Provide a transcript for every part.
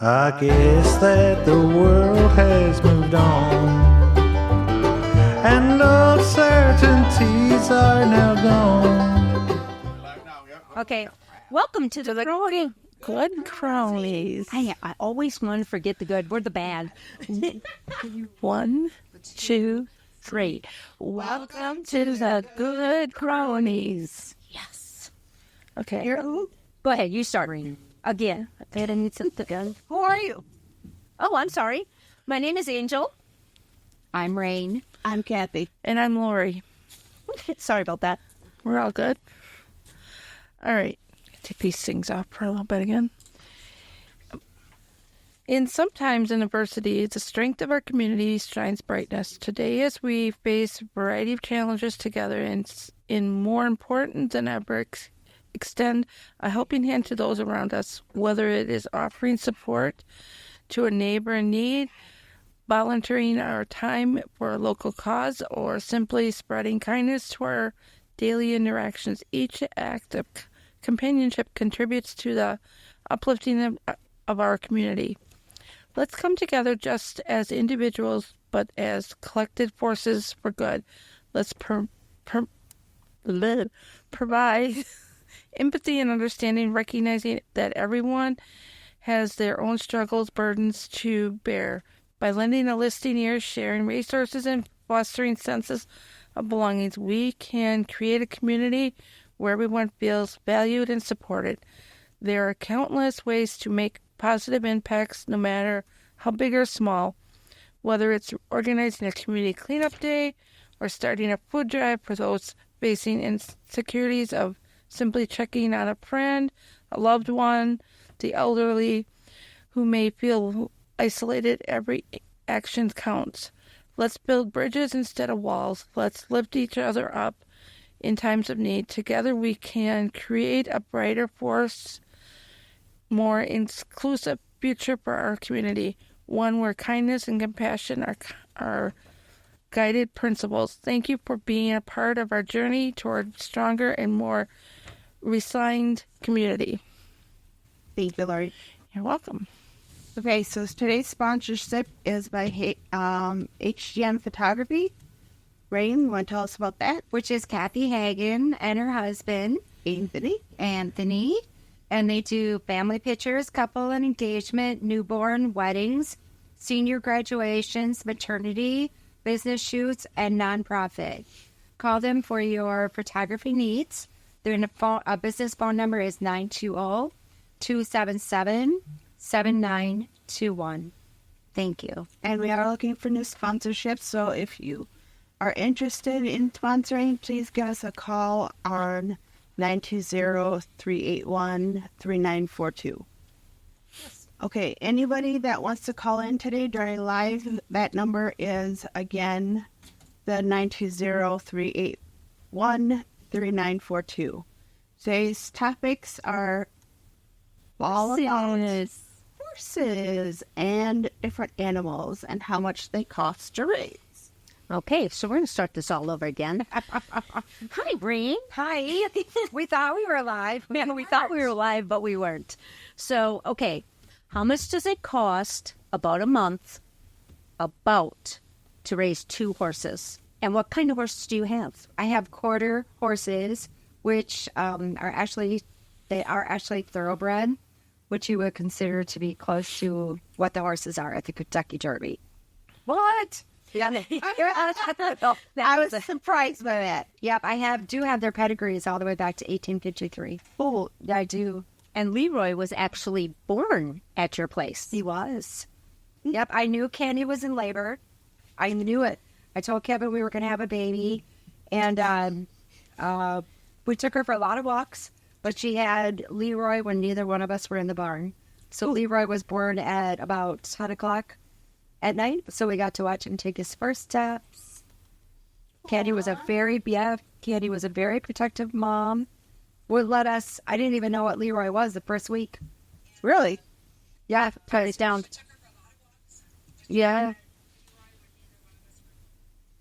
I guess that the world has moved on, and uncertainties are now gone. Okay, welcome to the Good Cronies. I always want to forget the good. We're the bad. 1, 2, 3. Welcome to the Good Cronies. Yes. Okay. Go ahead, you start reading. Again. Who are you? Oh, I'm sorry. My name is Angel. I'm Rayne. I'm Kathy. And I'm Lori. Sorry about that. We're all good. All right. Take these things off for a little bit again. Sometimes in adversity, the strength of our community shines brightness. Today, as we face a variety of challenges together, and more important than ever, extend a helping hand to those around us, whether it is offering support to a neighbor in need, volunteering our time for a local cause, or simply spreading kindness to our daily interactions. Each act of companionship contributes to the uplifting of our community. Let's come together just as individuals, but as collective forces for good. Let's provide empathy and understanding, recognizing that everyone has their own struggles, burdens to bear. By lending a listening ear, sharing resources, and fostering senses of belongings, we can create a community where everyone feels valued and supported. There are countless ways to make positive impacts, no matter how big or small, whether it's organizing a community cleanup day or starting a food drive for those facing insecurities of simply checking on a friend, a loved one, the elderly who may feel isolated. Every action counts. Let's build bridges instead of walls. Let's lift each other up in times of need. Together we can create a brighter force, more inclusive future for our community, one where kindness and compassion are guided principles. Thank you for being a part of our journey toward stronger and more resilient community. Thank you, Lori. You're welcome. Okay, so today's sponsorship is by HGN Photography. Rayne, you want to tell us about that? Which is Kathy Hagen and her husband, Anthony. And they do family pictures, couple and engagement, newborn, weddings, senior graduations, maternity, business shoots, and nonprofit. Call them for your photography needs. Their business phone number is 920-277-7921. Thank you. And we are looking for new sponsorships, so if you are interested in sponsoring, please give us a call on 920-381-3942. Okay, anybody that wants to call in today during live, that number is, again, the 920-381-3942. Today's topics are all about horses and different animals and how much they cost to raise. Okay, so we're going to start this all over again. Hi, Rayne. Hi. We thought we were live. Man, we thought we were live, but we weren't. So, okay, how much does it cost about a month to raise 2 horses? And what kind of horses do you have? I have quarter horses, which are actually thoroughbred, which you would consider to be close to what the horses are at the Kentucky Derby. What? Yeah, I was surprised by that. Yep, I do have their pedigrees all the way back to 1853. Oh, I do. And Leroy was actually born at your place. He was. Yep, I knew Candy was in labor. I knew it. I told Kevin we were going to have a baby, and we took her for a lot of walks, but she had Leroy when neither one of us were in the barn. So Leroy was born at about 10 o'clock at night, so we got to watch him take his first steps. Candy was a very protective mom. Would let us, I didn't even know what Leroy was the first week. Really? Yeah, put it down. Yeah.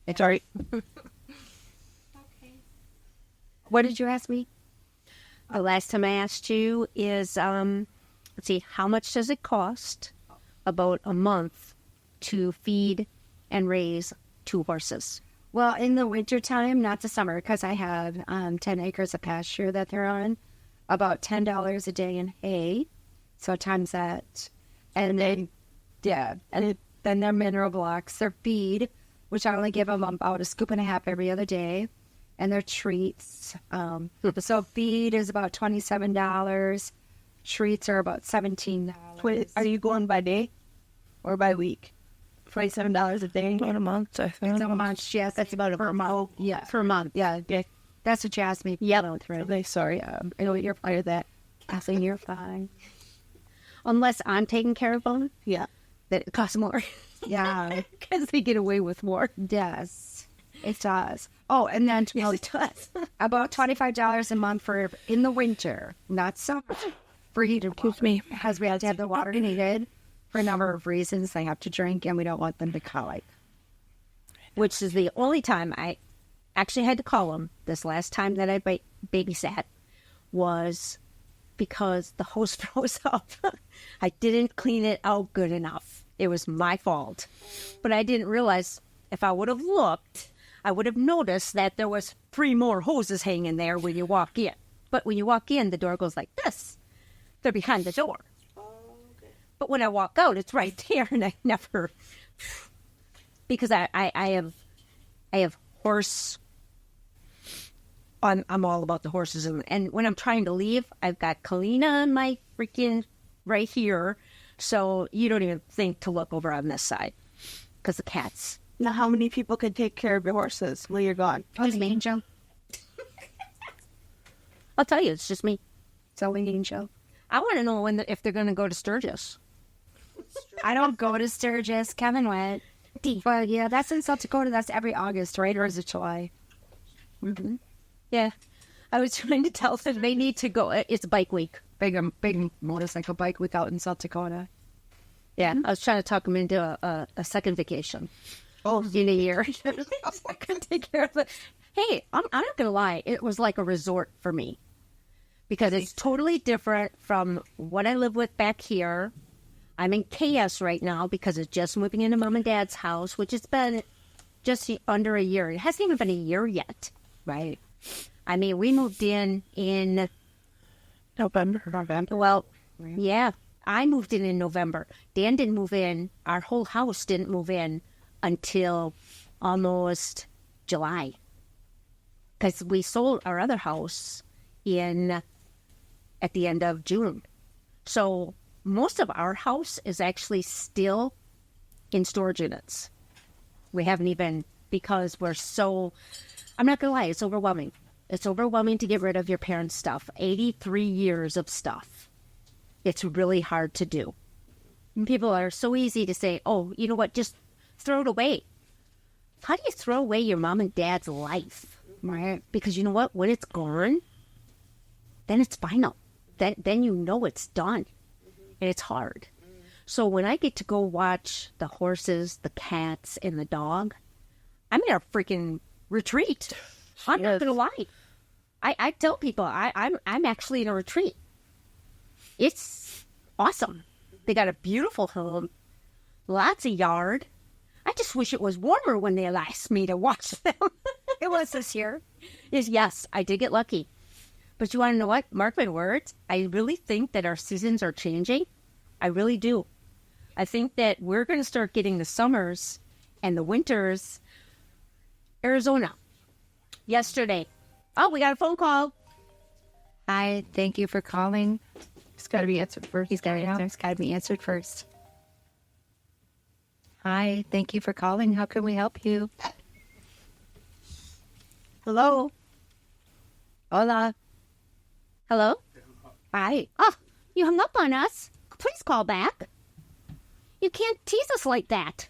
It's all right. Okay. What did you ask me? Last time I asked you is let's see, how much does it cost? About a month to feed and raise 2 horses. Well, in the wintertime, not the summer, because I have 10 acres of pasture that they're on, about $10 a day in hay. So times that. And then, then their mineral blocks, their feed, which I only give them about a scoop and a half every other day, and their treats. So feed is about $27. Treats are about $17. Are you going by day or by week? $27 a day? About a month, I think. It's a month, yes. That's about per month. Yeah, per month. Yeah. That's what you asked me. Yeah, Okay, sorry. I know you're part of that. I think you're fine. Unless I'm taking care of them. Yeah. That it costs more. Yeah. Because they get away with more. Yes. It does. Oh, and then it does. about $25 a month for in the winter, not summer, for heated water. Excuse me. Because we have to have the water heated for a number of reasons. They have to drink, and we don't want them to colic. Which is the only time I actually had to call them this last time that I babysat was because the hose froze up. I didn't clean it out good enough. It was my fault. But I didn't realize if I would have looked, I would have noticed that there was 3 more hoses hanging there when you walk in. But when you walk in, the door goes like this. They're behind the door. But when I walk out, it's right there, and I never, because I have horse. I'm all about the horses, and when I'm trying to leave, I've got Kalina on my freaking right here, so you don't even think to look over on this side, because the cats. Now, how many people can take care of your horses while you're gone? Just me, Joe. I'll tell you, it's just me. It's only me and Joe. I want to know if they're going to go to Sturgis. I don't go to Sturgis. Kevin went. But yeah, that's in South Dakota. That's every August, right? Or is it July? Mm-hmm. Yeah. I was trying to tell them they need to go. It's bike week. Big motorcycle bike week out in South Dakota. Yeah. I was trying to talk them into a second vacation. Oh, in a year. I couldn't take care of it. Hey, I'm not going to lie. It was like a resort for me. Because it's totally different from what I live with back here. I'm in chaos right now because it's just moving into Mom and Dad's house, which has been just under a year. It hasn't even been a year yet, right? I mean, we moved in November. Well, yeah, I moved in November. Dan didn't move in. Our whole house didn't move in until almost July. Because we sold our other house at the end of June. So most of our house is actually still in storage units. We haven't even, because we're so, I'm not going to lie, it's overwhelming. It's overwhelming to get rid of your parents' stuff. 83 years of stuff. It's really hard to do. And people are so easy to say, oh, you know what, just throw it away. How do you throw away your mom and dad's life? Right? Because you know what, when it's gone, then it's final. Then you know it's done. And it's hard. So when I get to go watch the horses, the cats, and the dog, I'm in a freaking retreat. I'm not gonna lie. I tell people I'm actually in a retreat. It's awesome. They got a beautiful home, lots of yard. I just wish it was warmer when they asked me to watch them. It was this year. Yes, I did get lucky. But you want to know what? Mark my words. I really think that our seasons are changing. I really do. I think that we're going to start getting the summers and the winters. Arizona. Yesterday. Oh, we got a phone call. Hi, thank you for calling. It's got to be answered first. He's got to answer. It's got to be answered first. Hi, thank you for calling. How can we help you? Hello? Hola. Hello? Hi. Oh, you hung up on us. Please call back. You can't tease us like that.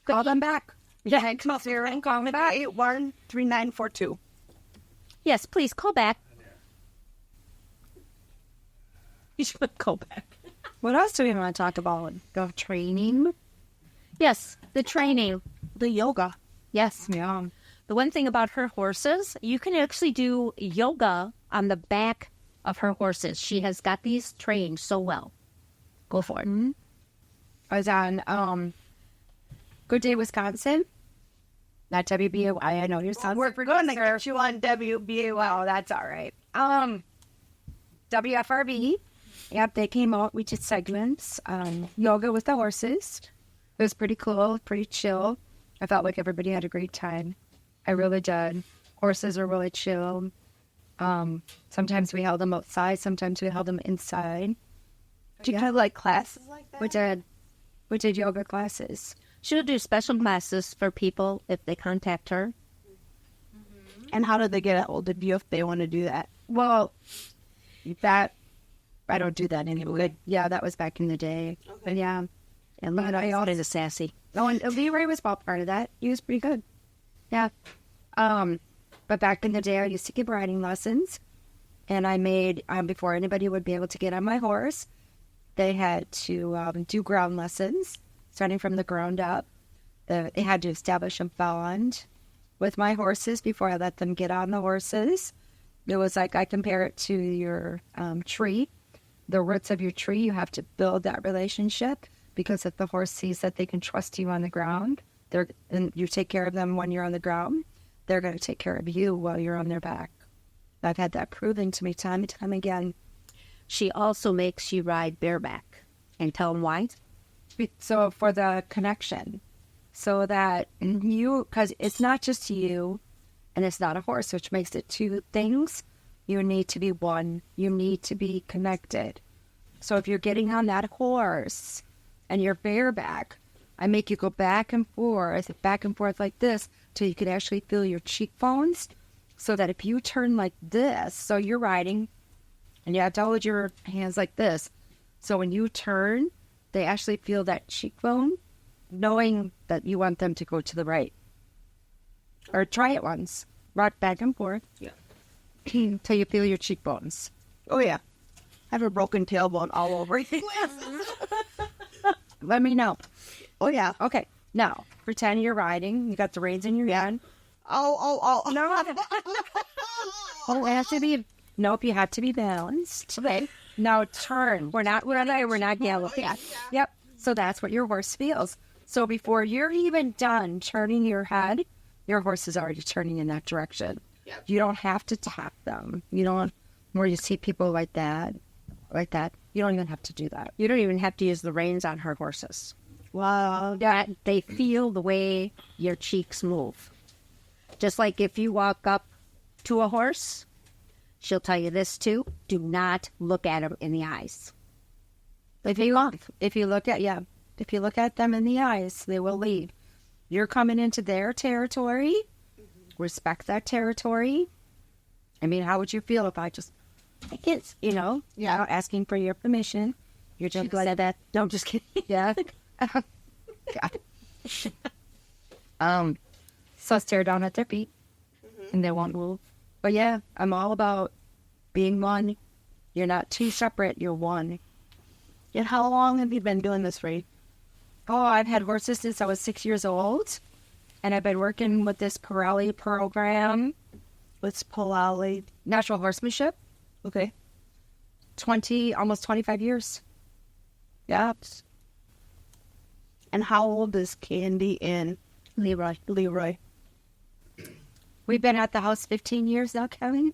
Call them back. Yeah, come up here and call me back. 813942. Yes, please call back. You should call back. What else do we want to talk about? Go training? Yes, the training. The yoga. Yes. Yeah. The one thing about her horses, you can actually do yoga on the back of her horses. She has got these trained so well. Go for it. Mm-hmm. I was on Good Day, Wisconsin. Not WBOY. I know your son's We're going to get you on WBA. well, that's all right. WFRB. Yep, they came out. We did segments. Yoga with the horses. It was pretty cool, pretty chill. I felt like everybody had a great time. I really did. Horses are really chill. Sometimes we held them outside. Sometimes we held them inside. Do you have like classes like that? We did yoga classes. She'll do special classes for people if they contact her. And how do they get a hold of you if they want to do that? Well, that I don't do that anymore. Yeah, that was back in the day. Okay. Yeah. And look at all is sassy. Oh, and Leroy was all part of that. He was pretty good. Yeah. But back in the day, I used to give riding lessons. And I made, before anybody would be able to get on my horse, they had to do ground lessons, starting from the ground up. They had to establish a bond with my horses before I let them get on the horses. It was like, I compare it to your tree. The roots of your tree, you have to build that relationship, because if the horse sees that they can trust you on the ground, and you take care of them when you're on the ground, they're going to take care of you while you're on their back. I've had that proven to me time and time again. She also makes you ride bareback. And tell them why. So for the connection, so that because it's not just you, and it's not a horse, which makes it two things. You need to be one. You need to be connected. So if you're getting on that horse and you're bareback, I make you go back and forth like this, till you can actually feel your cheekbones. So that if you turn like this, so you're riding, and you have to hold your hands like this. So when you turn, they actually feel that cheekbone, knowing that you want them to go to the right. Or try it once. Rock back and forth. Yeah. Till you feel your cheekbones. Oh, yeah. I have a broken tailbone all over. Let me know. Oh, yeah. Okay. Now, pretend you're riding. You got the reins in your hand. Oh. No. Oh, it has to be. Nope, you have to be balanced. Okay. Now turn. We're not yellow. Yeah. Yep. So that's what your horse feels. So before you're even done turning your head, your horse is already turning in that direction. Yep. You don't have to tap them. You don't, where you see people like that. You don't even have to do that. You don't even have to use the reins on her horses. Wow. That they feel the way your cheeks move. Just like if you walk up to a horse, she'll tell you this too: do not look at him in the eyes. If you look at them in the eyes, they will leave. You're coming into their territory. Respect that territory. I mean, how would you feel if I just, not asking for your permission? You're just like that. No, I'm just kidding. Yeah. So stare down at their feet, and they won't move. But yeah, I'm all about being one. You're not two separate. You're one. And how long have you been doing this, Ray? Oh, I've had horses since I was 6 years old, and I've been working with this Pirelli program. What's Pirelli? Natural horsemanship. Okay. Almost 25 years. Yeah. And how old is Candy and Leroy. We've been at the house 15 years now, Kevin.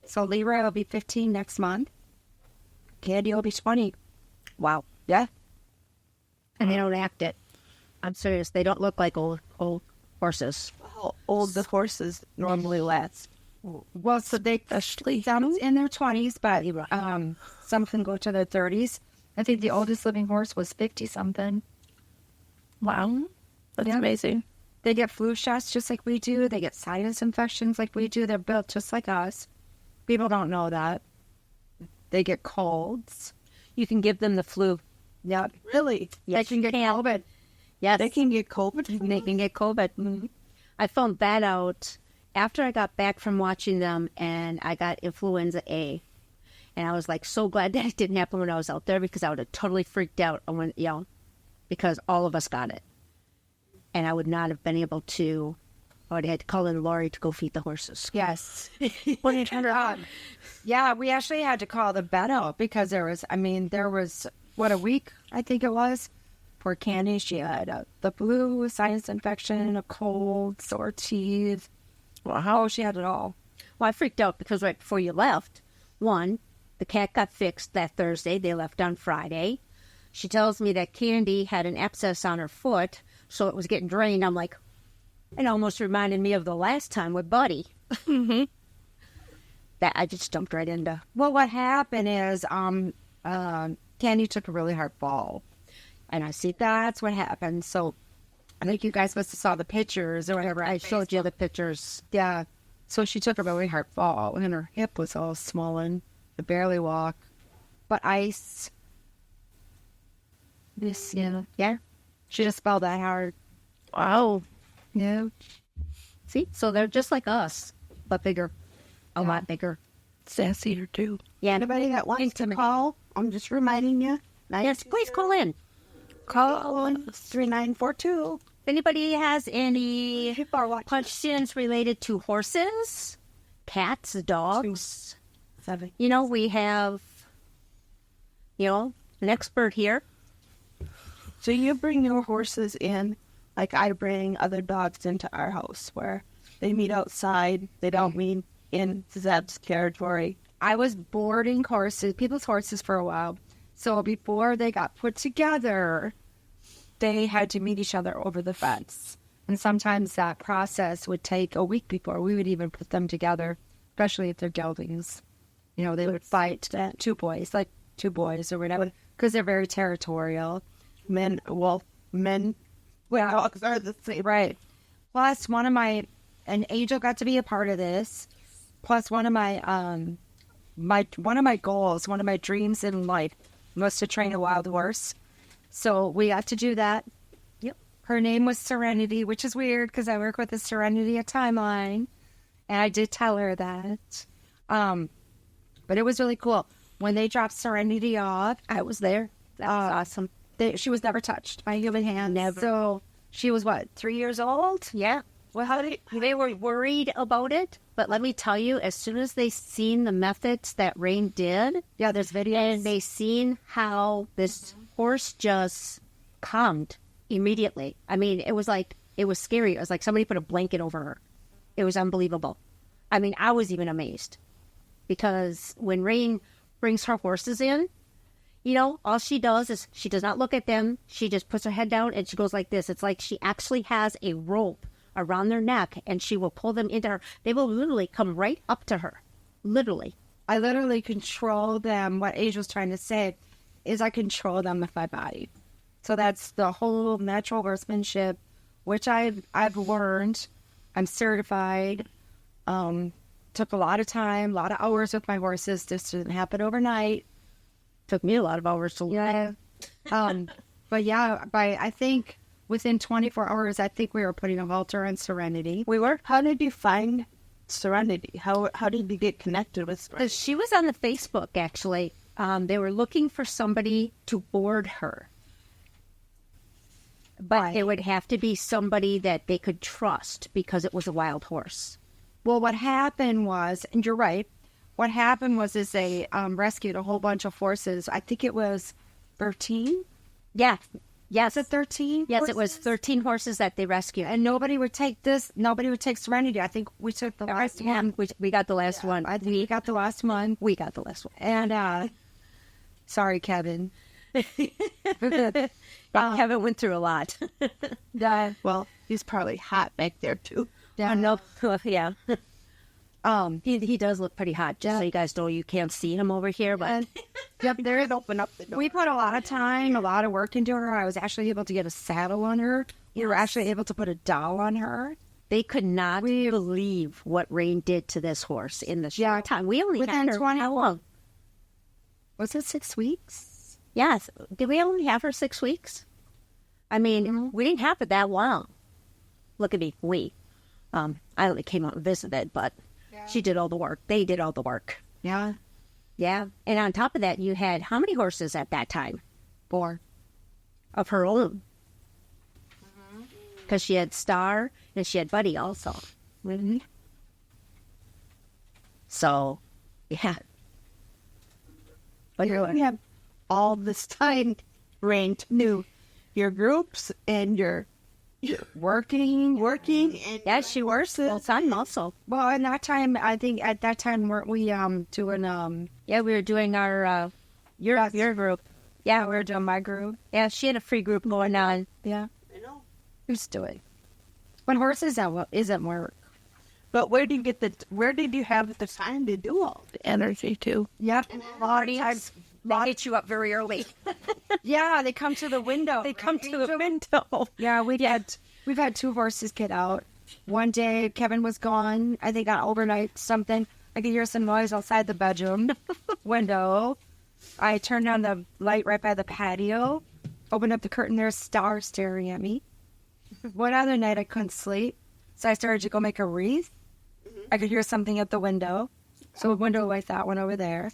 So Leroy will be 15 next month. Candy will be 20. Wow. Yeah. And they don't act it. I'm serious. They don't look like old horses. how old the horses normally last? Well, so they some in their 20s, but some can go to their 30s. I think the oldest living horse was 50-something. Wow. That's amazing. They get flu shots just like we do. They get sinus infections like we do. They're built just like us. People don't know that. They get colds. You can give them the flu. Yeah. Really? Yes, they can get COVID. Yes. They can get COVID? They can get COVID. Mm-hmm. I found that out after I got back from watching them, and I got influenza A. And I was like so glad that it didn't happen when I was out there, because I would have totally freaked out when, because all of us got it. And I would not have been able to Oh, I had to call in Lori to go feed the horses. Yes. When you turned around. Yeah, we actually had to call the vet out because there was, a week, I think it was. Poor Candy, she had the flu, sinus infection, a cold, sore teeth. Wow, she had it all. Well, I freaked out because right before you left, one, the cat got fixed that Thursday. They left on Friday. She tells me that Candy had an abscess on her foot, so it was getting drained. I'm like, it almost reminded me of the last time with Buddy. Mm-hmm. That I just jumped right into. Well, what happened is Candy took a really hard fall. And I see that's what happened. So I think you guys must have saw the pictures or whatever. I showed you the pictures. Yeah. So she took a really hard fall and her hip was all swollen. Could barely walk. But ice. This, Yeah. She just fell that hard. Wow. Yeah. See? So they're just like us, but bigger. A lot bigger. Sassier, too. Yeah. Anybody that wants to call, I'm just reminding you. Yes, please call in. Call on 3942. If anybody has any People are watching. questions related to horses, cats, dogs, 7. we have, an expert here. So you bring your horses in, like I bring other dogs into our house where they meet outside. They don't meet in Zeb's territory. I was boarding people's horses for a while. So before they got put together, they had to meet each other over the fence. And sometimes that process would take a week before we would even put them together, especially if they're geldings. They would fight two boys or whatever, because they're very territorial. Men, dogs are the same. Right. Plus, an angel got to be a part of this. Plus, one of my goals, one of my dreams in life was to train a wild horse. So we got to do that. Yep. Her name was Serenity, which is weird because I work with the Serenity at Timeline. And I did tell her that. But it was really cool. When they dropped Serenity off, I was there. That was awesome. she was never touched by human hands. Never. So she was, 3 years old? Yeah. Well, They were worried about it, but let me tell you, as soon as they seen the methods that Rayne did, yeah, there's videos. and they seen how this horse just calmed immediately. I mean, it was scary. It was like somebody put a blanket over her. It was unbelievable. I mean, I was even amazed because when Rayne brings her horses in, all she does is she does not look at them. She just puts her head down and she goes like this. It's like she actually has a rope around their neck and she will pull them into her. They will literally come right up to her. Literally. I literally control them. What Angel's trying to say is I control them with my body. So that's the whole natural horsemanship, which I've learned. I'm certified. Took a lot of time, a lot of hours with my horses. This didn't happen overnight. Took me a lot of hours to learn. Yeah. But yeah, I think within 24 hours, I think we were putting a halter on Serenity. We were. How did you find Serenity? How did you get connected with Serenity? Because she was on the Facebook, actually. They were looking for somebody to board her. But it would have to be somebody that they could trust because it was a wild horse. Well, what happened was, and you're right, what happened was they rescued a whole bunch of horses. I think it was 13? Yeah. Yes. Was it 13? Yes, it was 13 horses that they rescued. And nobody would take Serenity. I think we took the last one. We got the last one. I think we got the last one. We got the last one. And, sorry, Kevin. Kevin went through a lot. Well, he's probably hot back there, too. Yeah. No, yeah. He does look pretty hot. Just so you guys know, you can't see him over here, but Yep, there it open up the door. We put a lot of time, a lot of work into her. I was actually able to get a saddle on her. We were actually able to put a doll on her. they could not believe what Rayne did to this horse in the short time. We only had her how long? Was it 6 weeks? Yes. Did we only have her 6 weeks? I mean, we didn't have her that long. Look at me, we. I only came out and visited, but she did all the work. They did all the work. Yeah. Yeah. And on top of that, you had how many horses at that time? 4. Of her own. Because she had Star And she had Buddy also. Mm-hmm. So, yeah. But You have all this time, Rayne, to do your groups and your working, and yeah, she works full time also. Well, at that time, I think at that time, weren't we doing Yeah, we were doing our your group. Yeah, we were doing my group. Yeah, she had a free group going on. Yeah, I know. who's doing? When horses isn't work. But where did you have the time to do all this? Energy too. Yep. A lot of times. They hit you up very early. Yeah, they come to the window. They come to the window. Yeah, we've had 2 horses get out. One day, Kevin was gone. I think on overnight something. I could hear some noise outside the bedroom window. I turned on the light right by the patio, opened up the curtain. There's stars staring at me. One other night, I couldn't sleep, so I started to go make a wreath. I could hear something at the window, so a window like that went over there.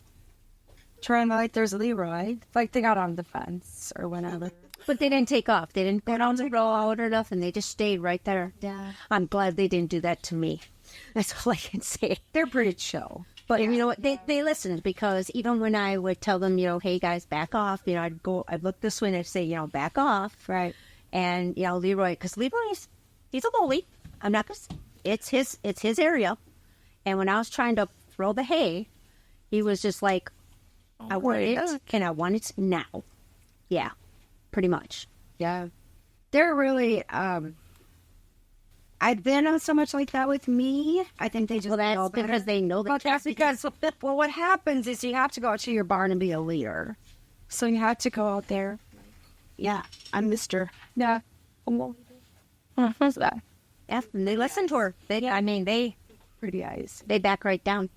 Turn the light, there's Leroy. Like they got on the fence or whatever. But they didn't take off. They didn't go down the road or nothing. They just stayed right there. Yeah. I'm glad they didn't do that to me. That's all I can say. They're pretty chill. But you know what? They listened, because even when I would tell them, hey guys, back off. I'd look this way and I'd say, back off. Right. And Leroy, because he's a bully. I'm not gonna. It's his area. And when I was trying to throw the hay, he was just like, I want it, and I want it now. Yeah, pretty much. Yeah. They're really, they're not so much like that with me. I think they just Well, that's know better. because they know that. Well, that's because, well, what happens is you have to go out to your barn and be a leader. So you have to go out there. Yeah, I'm Mr. Yeah. What's that? Yeah, and they listen to her. They Pretty eyes. they back right down.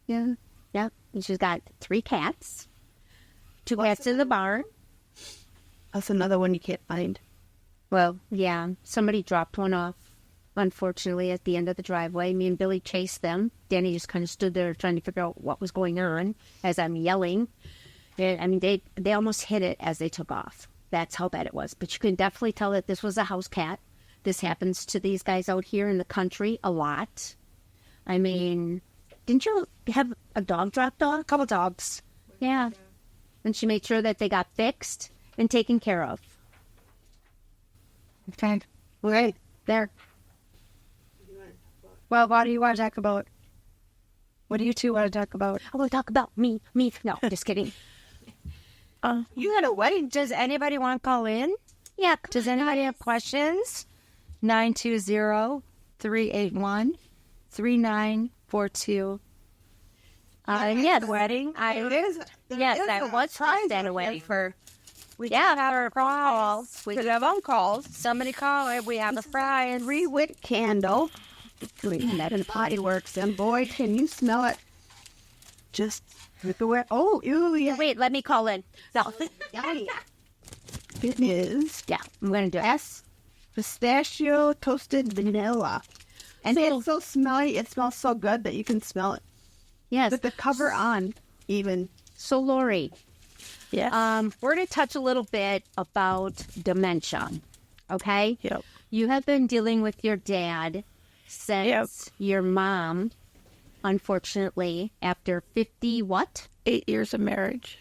Yeah. Yep. And she's got 3 cats. 2 cats in the barn. That's another one you can't find. Well, yeah. Somebody dropped one off, unfortunately, at the end of the driveway. Me and Billy chased them. Danny just kind of stood there trying to figure out what was going on as I'm yelling. They almost hit it as they took off. That's how bad it was. But you can definitely tell that this was a house cat. This happens to these guys out here in the country a lot. Didn't you have a dog dropped off? A couple dogs. Yeah. And she made sure that they got fixed and taken care of. Okay. Right. There. Well, what do you want to talk about? What do you two want to talk about? I want to talk about me. No, just kidding. You had a wedding. Does anybody want to call in? Yeah. Does anybody have questions? 920-381-3942. Yes. Wedding. I was supposed to have a wedding. We have our calls. We have phone calls. Somebody call it. We have a fry 3-wick candle. That in potty works, and boy, can you smell it? Just with the way. Oh, ew, yeah. Wait, let me call in. No. It is. Yeah, I'm going to do it. Pistachio toasted vanilla. And it's so smelly. It smells so good that you can smell it. Yes. With the cover on, even. So, Lori, Yes. we're going to touch a little bit about dementia. Okay? Yep. You have been dealing with your dad since your mom, unfortunately, after 50 what? 8 years of marriage.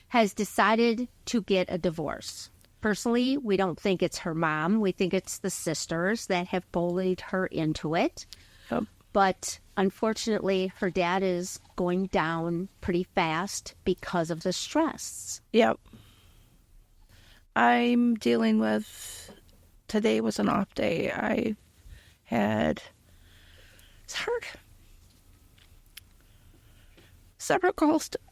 Has decided to get a divorce. Personally, we don't think it's her mom. We think it's the sisters that have bullied her into it. Yep. But unfortunately, her dad is going down pretty fast because of the stress. Yep. I'm dealing with, today was an off day. It's hard. Several calls today.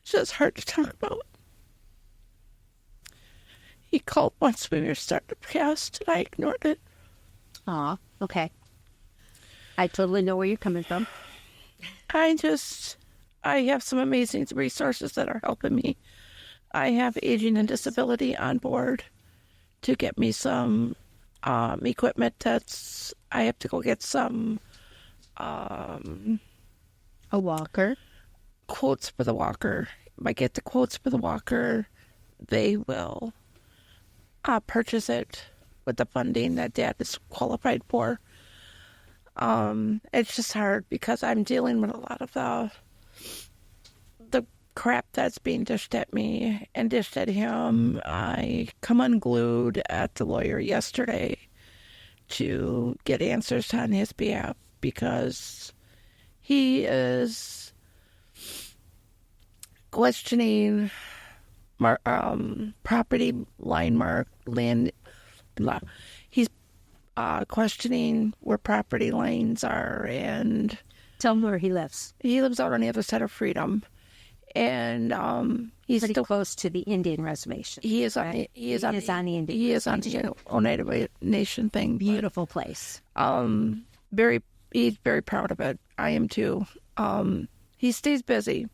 It's just hard to talk about. He called once when we were starting to cast, and I ignored it. Aw, okay. I totally know where you're coming from. I have some amazing resources that are helping me. I have aging and disability on board to get me some equipment I have to go get some A walker. quotes for the walker. If I get the quotes for the walker, they will purchase it with the funding that Dad is qualified for. It's just hard because I'm dealing with a lot of the crap that's being dished at me and dished at him. I come unglued at the lawyer yesterday to get answers on his behalf because he is questioning property line land. He's questioning where property lines are, and Tell him where he lives. he lives out on the other side of Freedom, and he's Pretty still close to the Indian reservation. he is on right? he is on the Indian. he is on the Oneida Nation thing. Beautiful place. He's very proud of it. I am too. He stays busy,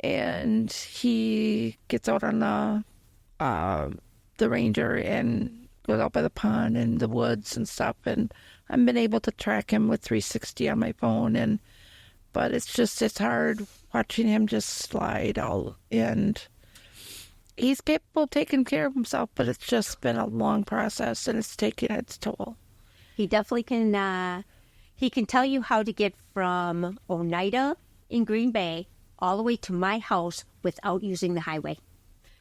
and he gets out on the ranger and goes out by the pond and the woods and stuff. And I've been able to track him with 360 on my phone, but it's hard watching him just slide all. And he's capable of taking care of himself, but it's just been a long process, and it's taking its toll. He definitely can. He can tell you how to get from Oneida in Green Bay all the way to my house without using the highway.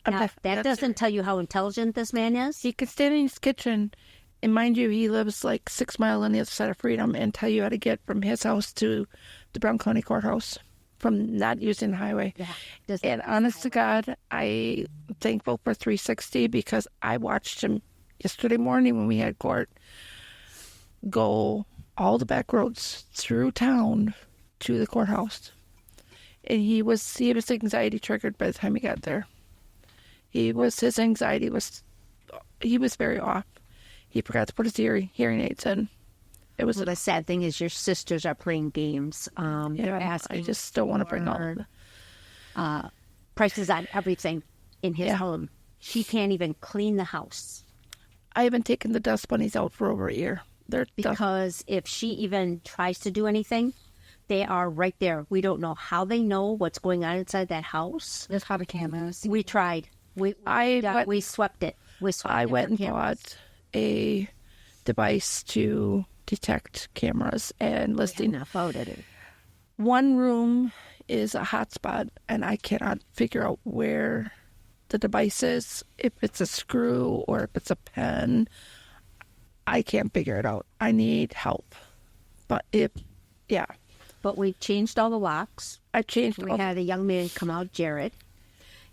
Now, that doesn't tell you how intelligent this man is. He could stand in his kitchen, and mind you, he lives like 6 miles on the other side of Freedom, and tell you how to get from his house to the Brown County Courthouse from not using the highway. Yeah, And honest to God, I'm thankful for 360 because I watched him yesterday morning when we had court go all the back roads through town to the courthouse. And he was anxiety triggered by the time he got there. He was very off. He forgot to put his hearing aids in. It was Well, the sad thing is your sisters are playing games. They're asking I just don't want to bring up prices on everything in his home. She can't even clean the house. I haven't taken the dust bunnies out for over a year. Because if she even tries to do anything, they are right there. We don't know how they know what's going on inside that house. There's hobby cameras. We tried. We swept it. I went and bought a device to detect cameras and listing. One room is a hotspot, and I cannot figure out where the device is. If it's a screw or if it's a pen, I can't figure it out. I need help. But we changed all the locks. We had a young man come out, Jared,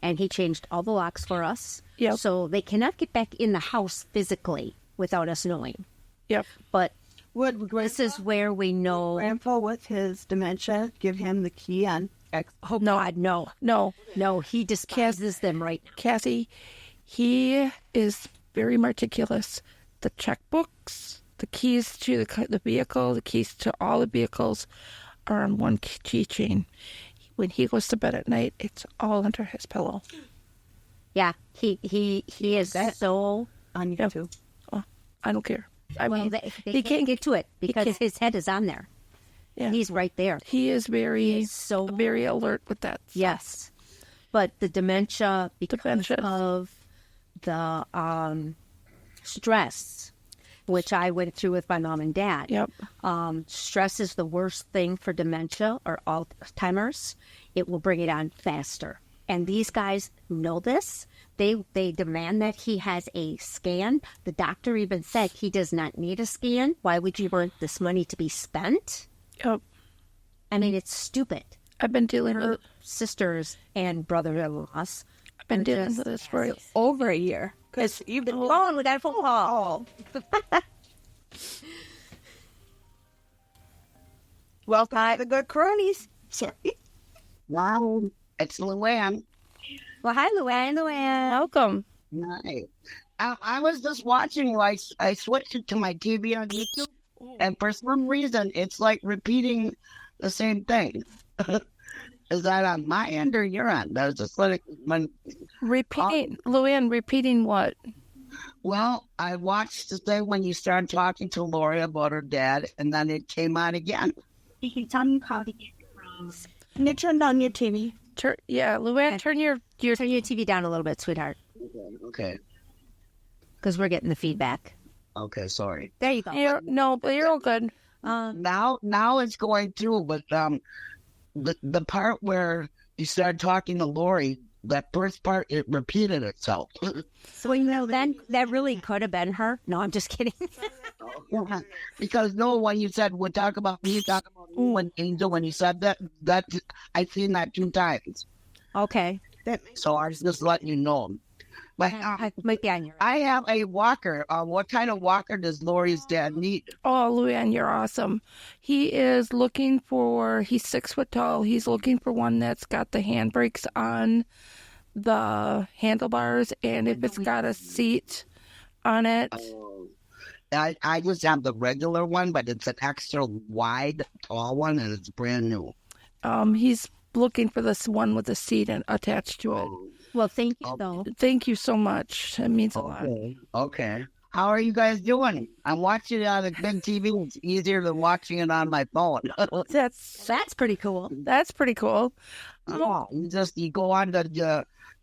and he changed all the locks for us. Yep. So they cannot get back in the house physically without us knowing. Yep. But This is where we know. Grandpa, with his dementia, give him the key on X. Oh, God, no. No, he despises them right now. Kathy, he is very meticulous. The checkbooks, the keys to the vehicle, the keys to all the vehicles are on one keychain. When he goes to bed at night, it's all under his pillow. Yeah, he is so On YouTube. Well, I don't care. they can't get to it because his head is on there. Yeah. He's right there. He is very alert with that. Yes, but the dementia because of the stress, which I went through with my mom and dad. Yep. Stress is the worst thing for dementia or Alzheimer's. It will bring it on faster. And these guys know this. They demand that he has a scan. The doctor even said he does not need a scan. Why would you want this money to be spent? Yep. I mean, it's stupid. I've been dealing with sisters and brother-in-laws. I've been dealing with this for Over a year. Because you've been phone. We got a phone call. Welcome to the Good Cronies. Sorry. Wow, it's Luann. Well, hi, Luann. welcome. Nice. I was just watching you. I switched it to my TV on YouTube, and for some reason, it's like repeating the same thing. Is that on my end or your end? That was just like Luann, repeating what? Well, I watched the thing when you started talking to Lori about her dad, and then it came on again. You can tell me how to get from. Can you turn down your TV? Luann, turn your Turn your TV down a little bit, sweetheart. Okay. because we're getting the feedback. Okay, sorry. There you go. But you're all good. Now it's going through, but the part where you started talking to Lori, that first part, it repeated itself. So, then that really could have been her. No, I'm just kidding. Because when you said, we'll talk about me, talk about you and Angel, when you said that I've seen that 2 times. Okay. So I was just letting you know. But I might be on your. I have a walker. What kind of walker does Lori's dad need? Oh, Luann, you're awesome. He is looking for, he's 6 foot tall. He's looking for one that's got the handbrakes on the handlebars, and if it's got a seat on it. I just have the regular one, but it's an extra wide, tall one, and it's brand new. He's looking for this one with a seat attached to it. Well, thank you, though. Thank you so much. That means a lot. Okay. How are you guys doing? I'm watching it on a big TV. It's easier than watching it on my phone. That's pretty cool. That's pretty cool. Oh, you go on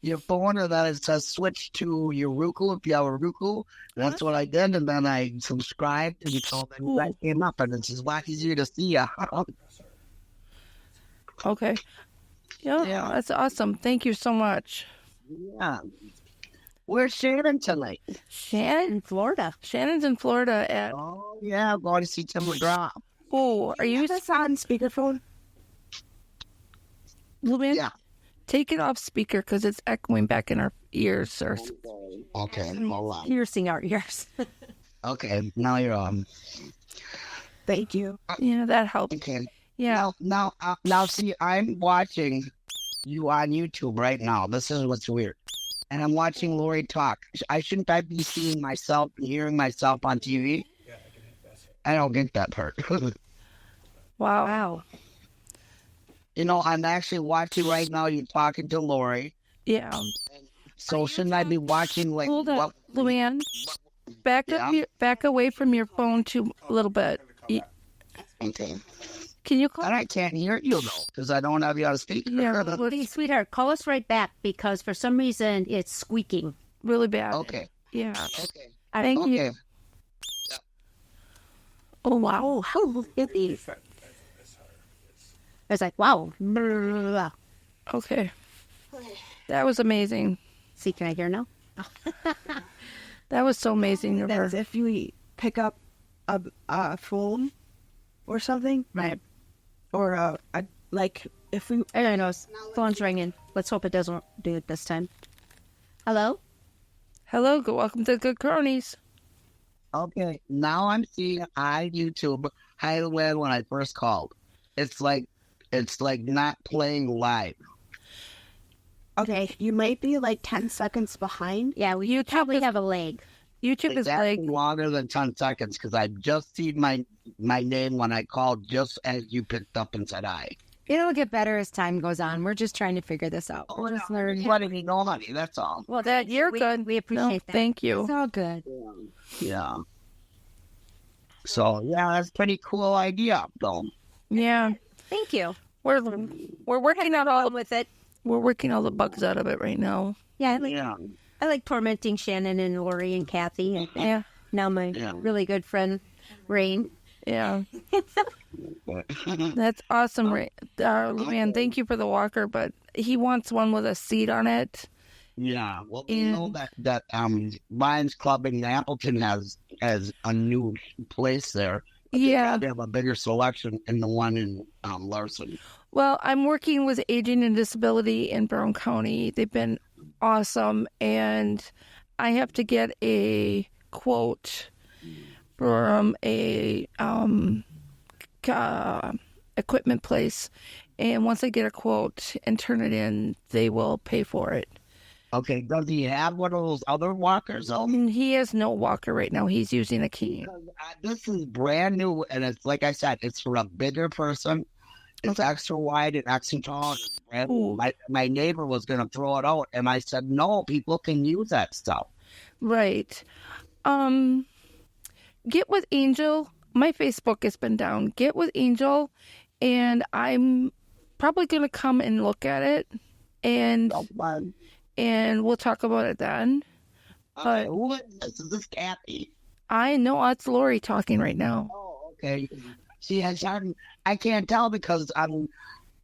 your phone, and then it says switch to your Roku if you have a Roku. That's what I did, and then I subscribed, and then that came up, and it's just a lot easier to see. Okay. Yeah, that's awesome. Thank you so much. Yeah. Where's Shannon tonight? Shannon? In Florida. Shannon's in Florida at... Oh, yeah, I'm going to see Tim McGraw. Oh, are you... That's on speakerphone. Luann? Yeah. Take it off speaker because it's echoing back in our ears, sir. Okay, hold on. Piercing our ears. Okay, now you're on. Thank you. Yeah, that helps. Okay. Yeah. Now, see, I'm watching you on YouTube right now. This is what's weird. And I'm watching Lori talk. Shouldn't I be seeing myself and hearing myself on TV? I don't get that part. Wow. I'm actually watching right now. You're talking to Lori. Yeah. So shouldn't I be watching like? Hold on, Luann. Back away from your phone a little bit. Okay. Can you call? And I can't hear you though because I don't have you on speaker. Yeah. Hey, sweetheart, call us right back because for some reason it's squeaking. Really bad. Okay. Yeah. Okay. Thank you. Okay. Oh wow. Oh, how look at these. It's like, wow. Okay. That was amazing. See, can I hear now? That was so amazing of her. That's if you pick up a phone or something. Right. Or if we... I don't know. Phone's ringing. Let's hope it doesn't do it this time. Hello? Hello. Welcome to Good Cronies. Okay. Now I'm seeing on YouTube highway when I first called. It's like not playing live. Okay, you might be like 10 seconds behind. Yeah, you probably have a lag. YouTube is That's like longer than 10 seconds because I just seen my name when I called just as you picked up and said hi. It'll get better as time goes on. We're just trying to figure this out. Oh, just letting me know, honey. That's all. Well, that. You're good. We appreciate that. Thank you. It's all good. Yeah. So yeah, that's a pretty cool idea, though. Yeah. Thank you. We're working out all with it. We're working all the bugs out of it right now. Yeah, Yeah. I like tormenting Shannon and Lori and Kathy and Yeah. now my really good friend Rayne. Yeah. That's awesome, Luann. Thank you for the walker, but he wants one with a seat on it. Yeah. Well, we know that Lions Club in Appleton has a new place there. Yeah. They have a bigger selection than the one in Larson. Well, I'm working with Aging and Disability in Brown County. They've been awesome, and I have to get a quote from a equipment place, and once I get a quote and turn it in, they will pay for it. Okay, does he have one of those other walkers, though? He has no walker right now. He's using a cane. This is brand new, and it's like I said, it's for a bigger person. It's extra wide and extra tall. My neighbor was going to throw it out, and I said, no, people can use that stuff. Right. Get with Angel. My Facebook has been down. Get with Angel, and I'm probably going to come and look at it, and we'll talk about it then. Okay, who is this? Is this Kathy? I know it's Lori talking right now. Oh, okay. She has I can't tell because I'm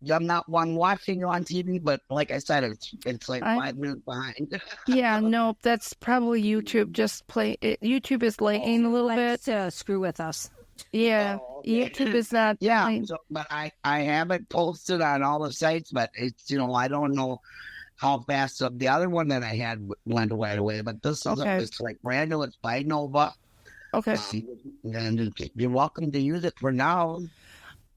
not one watching you on TV, but like I said, it's like 5 minutes behind. Yeah, no, that's probably YouTube. YouTube is lagging a little bit. To screw with us. Yeah, YouTube is not. Yeah, playing. so, but I have it posted on all the sites, but it's, I don't know how fast the other one that I had went right away, but this is it's like brand new. It's by Nova. Okay. And you're welcome to use it for now.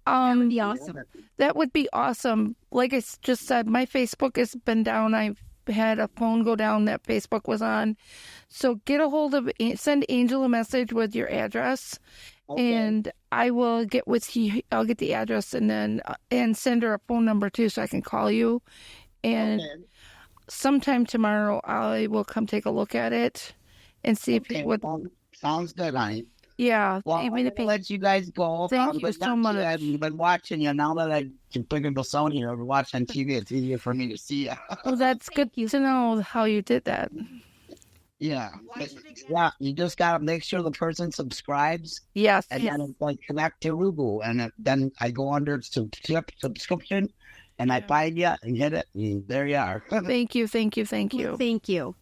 That would be awesome. That would be awesome. Like I just said, my Facebook has been down. I've had a phone go down that Facebook was on. So get a hold of, send Angel a message with your address. Okay. And I will get with you. I'll get the address and then and send her a phone number too, so I can call you. And sometime tomorrow, I will come take a look at it and see if it would. Sounds good, honey. Yeah. Well, I'm going to let you guys go. Thank you so much. I've been watching you. Now that I can pick up the phone here and watch on TV, it's easier for me to see you. Well, that's good to know how you did that. Yeah. Yeah, you just got to make sure the person subscribes. Yes. And then it's like connect to Rubu. And then I go under subscription and I find you and hit it. And there you are. Thank you. Thank you.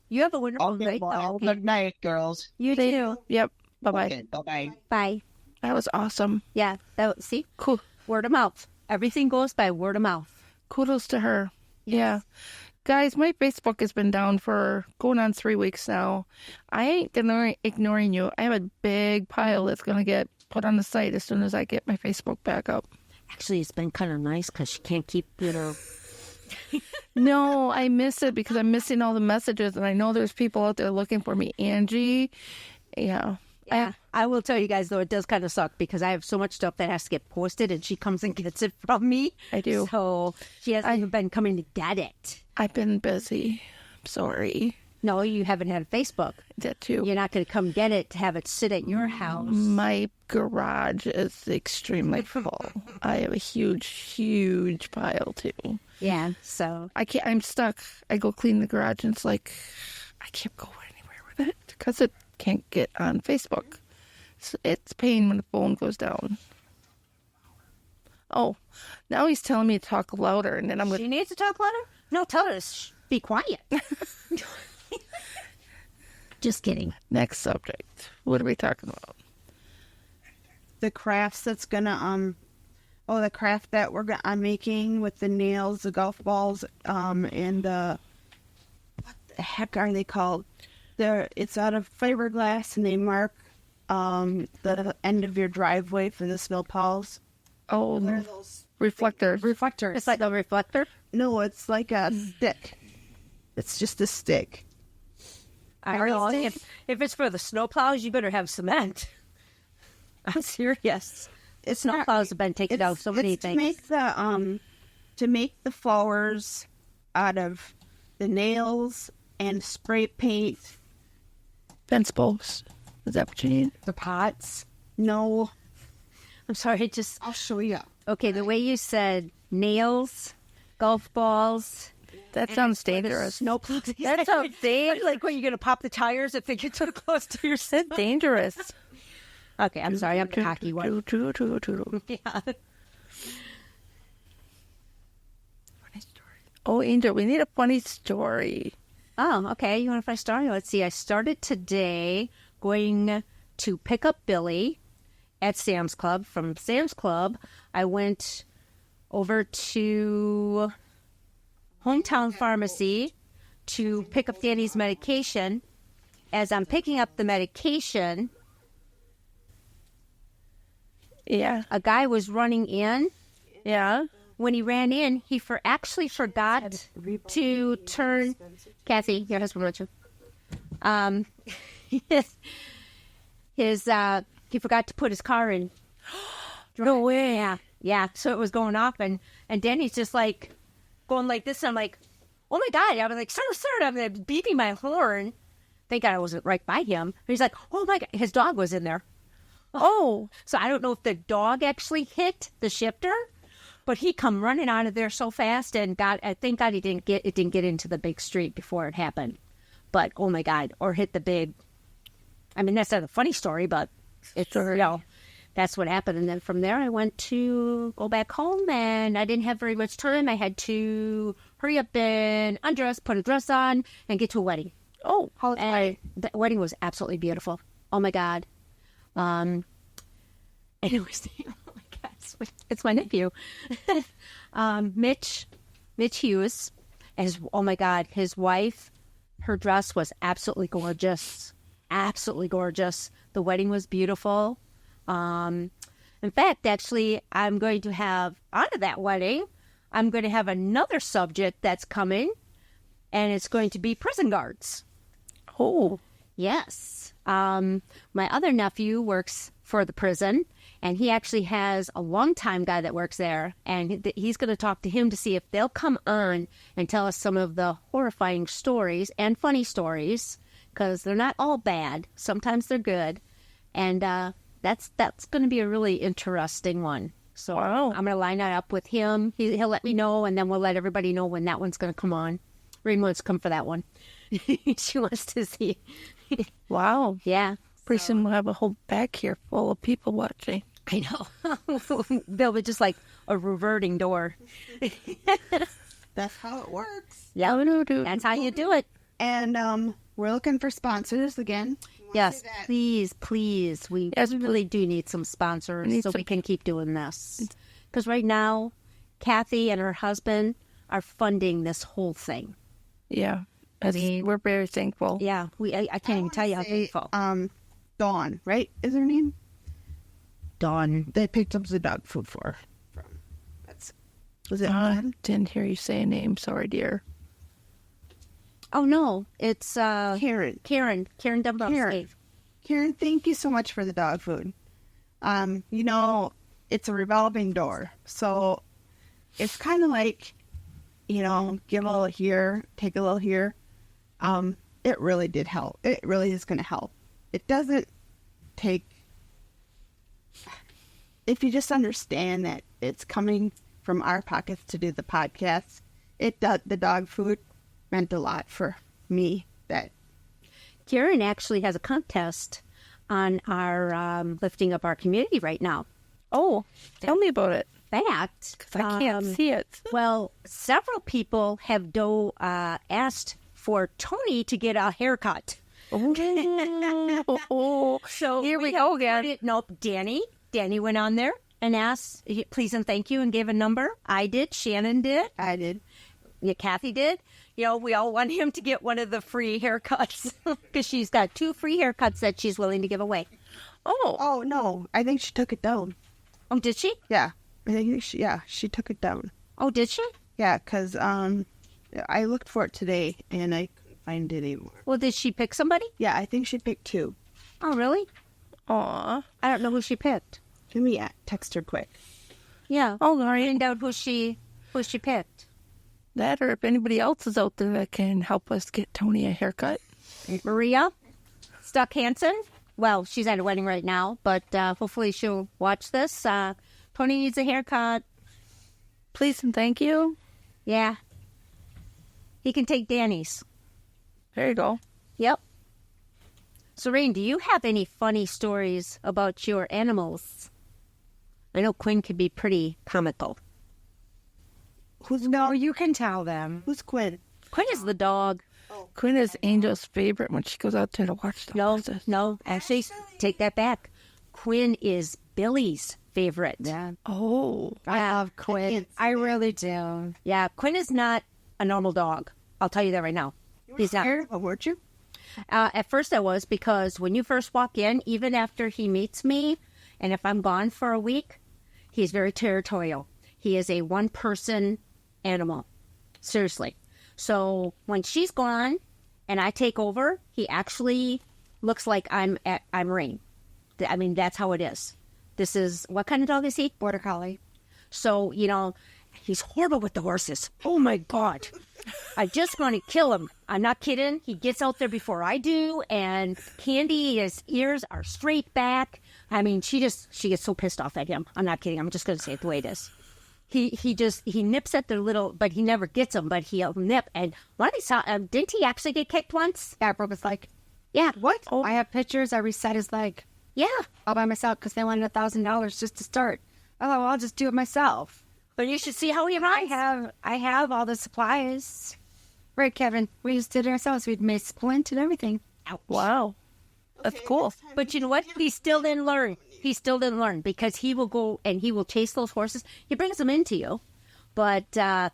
You have a wonderful night. Well, good night, girls. You too. Yep. Bye-bye. Okay, bye-bye. Bye. That was awesome. Yeah. See? Cool. Word of mouth. Everything goes by word of mouth. Kudos to her. Yes. Yeah. Guys, my Facebook has been down for going on 3 weeks now. I ain't ignoring you. I have a big pile that's going to get put on the site as soon as I get my Facebook back up. Actually, it's been kind of nice because she can't keep, No, I miss it because I'm missing all the messages, and I know there's people out there looking for me. Angie, yeah. I will tell you guys, though, it does kind of suck because I have so much stuff that has to get posted, and she comes and gets it from me. I do. So she hasn't even been coming to get it. I've been busy. I'm sorry. No, you haven't had Facebook. That too. You're not going to come get it to have it sit at your house. My garage is extremely full. I have a huge pile too. Yeah, so I'm stuck. I go clean the garage and it's like I can't go anywhere with it because it can't get on Facebook. It's pain when the phone goes down. Oh, now he's telling me to talk louder, and then I'm going. She needs to talk louder? No, tell her to be quiet. Just kidding. Next subject. What are we talking about? The crafts that's gonna the craft that I'm making with the nails, the golf balls, and the what the heck are they called? It's out of fiberglass, and they mark the end of your driveway for the snowplows. Oh, reflectors. It's like a reflector? No, it's like a stick. It's just a stick. If it's for the snowplows, you better have cement. I'm serious. Snowplows have been taking out so many things. To make the flowers out of the nails and spray paint. Fence posts. Is that what you need? The pots. No. I'm sorry, I'll show you. Okay, the way you said nails, golf balls. That sounds dangerous. Snowplows. That sounds dangerous. Like when you're going to pop the tires if they get too close to your set. Dangerous. Okay, I'm sorry, I'm the cocky one. Yeah. Funny story. Oh, Angel, we need a funny story. Oh, okay. You want a funny story? Let's see. I started today going to pick up Billy at Sam's Club. From Sam's Club, I went over to Hometown Pharmacy to pick up Danny's medication. As I'm picking up the medication, a guy was running in. Yeah. When he ran in, he actually forgot to turn. Kathy, your husband wrote you. He forgot to put his car in. No way. Yeah. So it was going off, and Danny's just like going like this. And I'm like, oh my God! I was like, sir, I'm beeping my horn. Thank God I wasn't right by him. And he's like, oh my God, his dog was in there. Oh, so I don't know if the dog actually hit the shifter, but he come running out of there so fast and thank God it didn't get into the big street before it happened. but oh my God, or hit the big. I mean, that's not a funny story, but it's, that's what happened. And then from there, I went to go back home, and I didn't have very much time. I had to hurry up and undress, put a dress on, and get to a wedding. Oh, And the wedding was absolutely beautiful. Oh my God. And it was, oh my God, it's my nephew. Mitch Hughes. Oh my God, his wife, her dress was absolutely gorgeous. Absolutely gorgeous. The wedding was beautiful. In fact, actually, I'm going to have, out of that wedding, I'm going to have another subject that's coming, and it's going to be prison guards. oh, Yes. My other nephew works for the prison, and he actually has a longtime guy that works there, and he's going to talk to him to see if they'll come on and tell us some of the horrifying stories and funny stories, because they're not all bad. Sometimes they're good, and that's going to be a really interesting one. So Wow. I'm going to line that up with him. He'll let me know, and then we'll let everybody know when that one's going to come on. Rayne wants to come for that one. She wants to see. wow. Yeah. Pretty soon we'll have a whole back here full of people watching. I know. They'll be just like a reverting door. That's how it works. Yeah, that's how you do it. And we're looking for sponsors again. Yes, please. We really do need some sponsors so we can keep doing this. Because right now, Kathy and her husband are funding this whole thing. Yeah. We're very thankful. Yeah, I can't even tell you how thankful. Dawn, right? Is her name? Dawn. They picked up the dog food for. Was it I Dawn? didn't hear you say a name. Sorry, dear. Oh, no, it's Karen. Karen Dombrowski. Karen, thank you so much for the dog food. It's a revolving door. So it's kind of like, give a little here, take a little here. It really did help. It really is going to help. It doesn't take, if you just understand that it's coming from our pockets to do the podcast, the dog food meant a lot for me. That Karen actually has a contest on our lifting up our community right now. Oh, tell me about it. Fact, Because I can't see it. well, several people have asked for Tony to get a haircut. Oh, So here we go again. Nope, Danny went on there and asked, please and thank you, and gave a number. I did. Shannon did. I did. Yeah, Kathy did. We all want him to get one of the free haircuts because she's got 2 free haircuts that she's willing to give away. Oh, no. I think she took it down. Oh, did she? Yeah. I think she took it down. Oh, did she? Yeah, because I looked for it today and I couldn't find it anymore. Well, did she pick somebody? Yeah, I think she picked 2. Oh, really? Aw. I don't know who she picked. Let me text her quick. Yeah. Oh, Laurie. Find out who she picked. That, or if anybody else is out there that can help us get Tony a haircut. Maria Stuck Hansen. Well, she's at a wedding right now, but hopefully she'll watch this. Tony needs a haircut. Please and thank you. Yeah. He can take Danny's. There you go. Yep. So, Rayne, do you have any funny stories about your animals? I know Quinn can be pretty comical. No, you can tell them. Who's Quinn? Quinn is the dog. Quinn is Angel's favorite when she goes out there to watch the horses. No, actually, take that back. Quinn is Billy's favorite. Yeah. Oh. I love Quinn. I really do. Yeah, Quinn is not a normal dog. I'll tell you that right now. He's not. Weren't you? At first I was, because when you first walk in, even after he meets me, and if I'm gone for a week, he's very territorial. He is a one-person animal. Seriously. So when she's gone and I take over, he actually looks like I'm Rayne. I mean, that's how it is. This is, what kind of dog is he? Border Collie. So, he's horrible with the horses. Oh, my God. I just want to kill him. I'm not kidding. He gets out there before I do, and Candy, his ears are straight back. I mean, she gets so pissed off at him. I'm not kidding. I'm just going to say it the way it is. he nips at the little, but he never gets them, but he'll nip. And one of these, didn't he actually get kicked once? Yeah, I broke his leg. Yeah. What? Oh. I have pictures. I reset his leg Yeah. all by myself because they wanted $1,000 just to start. Oh, well, I'll just do it myself. But you should see how he runs. I have all the supplies. Right, Kevin. We just did it ourselves. We'd made splint and everything. Ouch. Wow. That's cool. But you know what? He still didn't learn. He still didn't learn because he will go and he will chase those horses. He brings them into you. But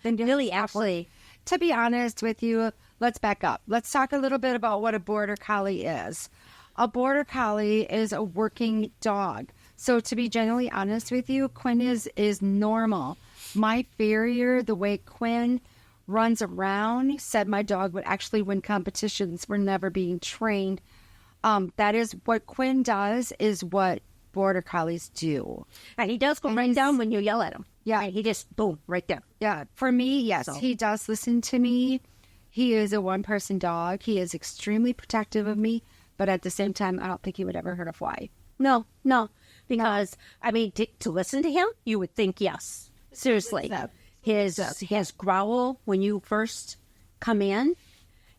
really, actually, To be honest with you, let's back up. Let's talk a little bit about what a border collie is. A border collie is a working dog. So to be genuinely honest with you, Quinn is normal. My farrier, the way Quinn runs around, said my dog would actually win competitions. We're never being trained. That is what Quinn does, is what border collies do. and he does go right down when you yell at him. Yeah. And he just, boom, right there. Yeah, for me, yes, So- he does listen to me. He is a one-person dog. He is extremely protective of me, but at the same time, I don't think he would ever hurt a fly. No. Because, I mean, to listen to him, you would think yes. Seriously. His growl when you first come in,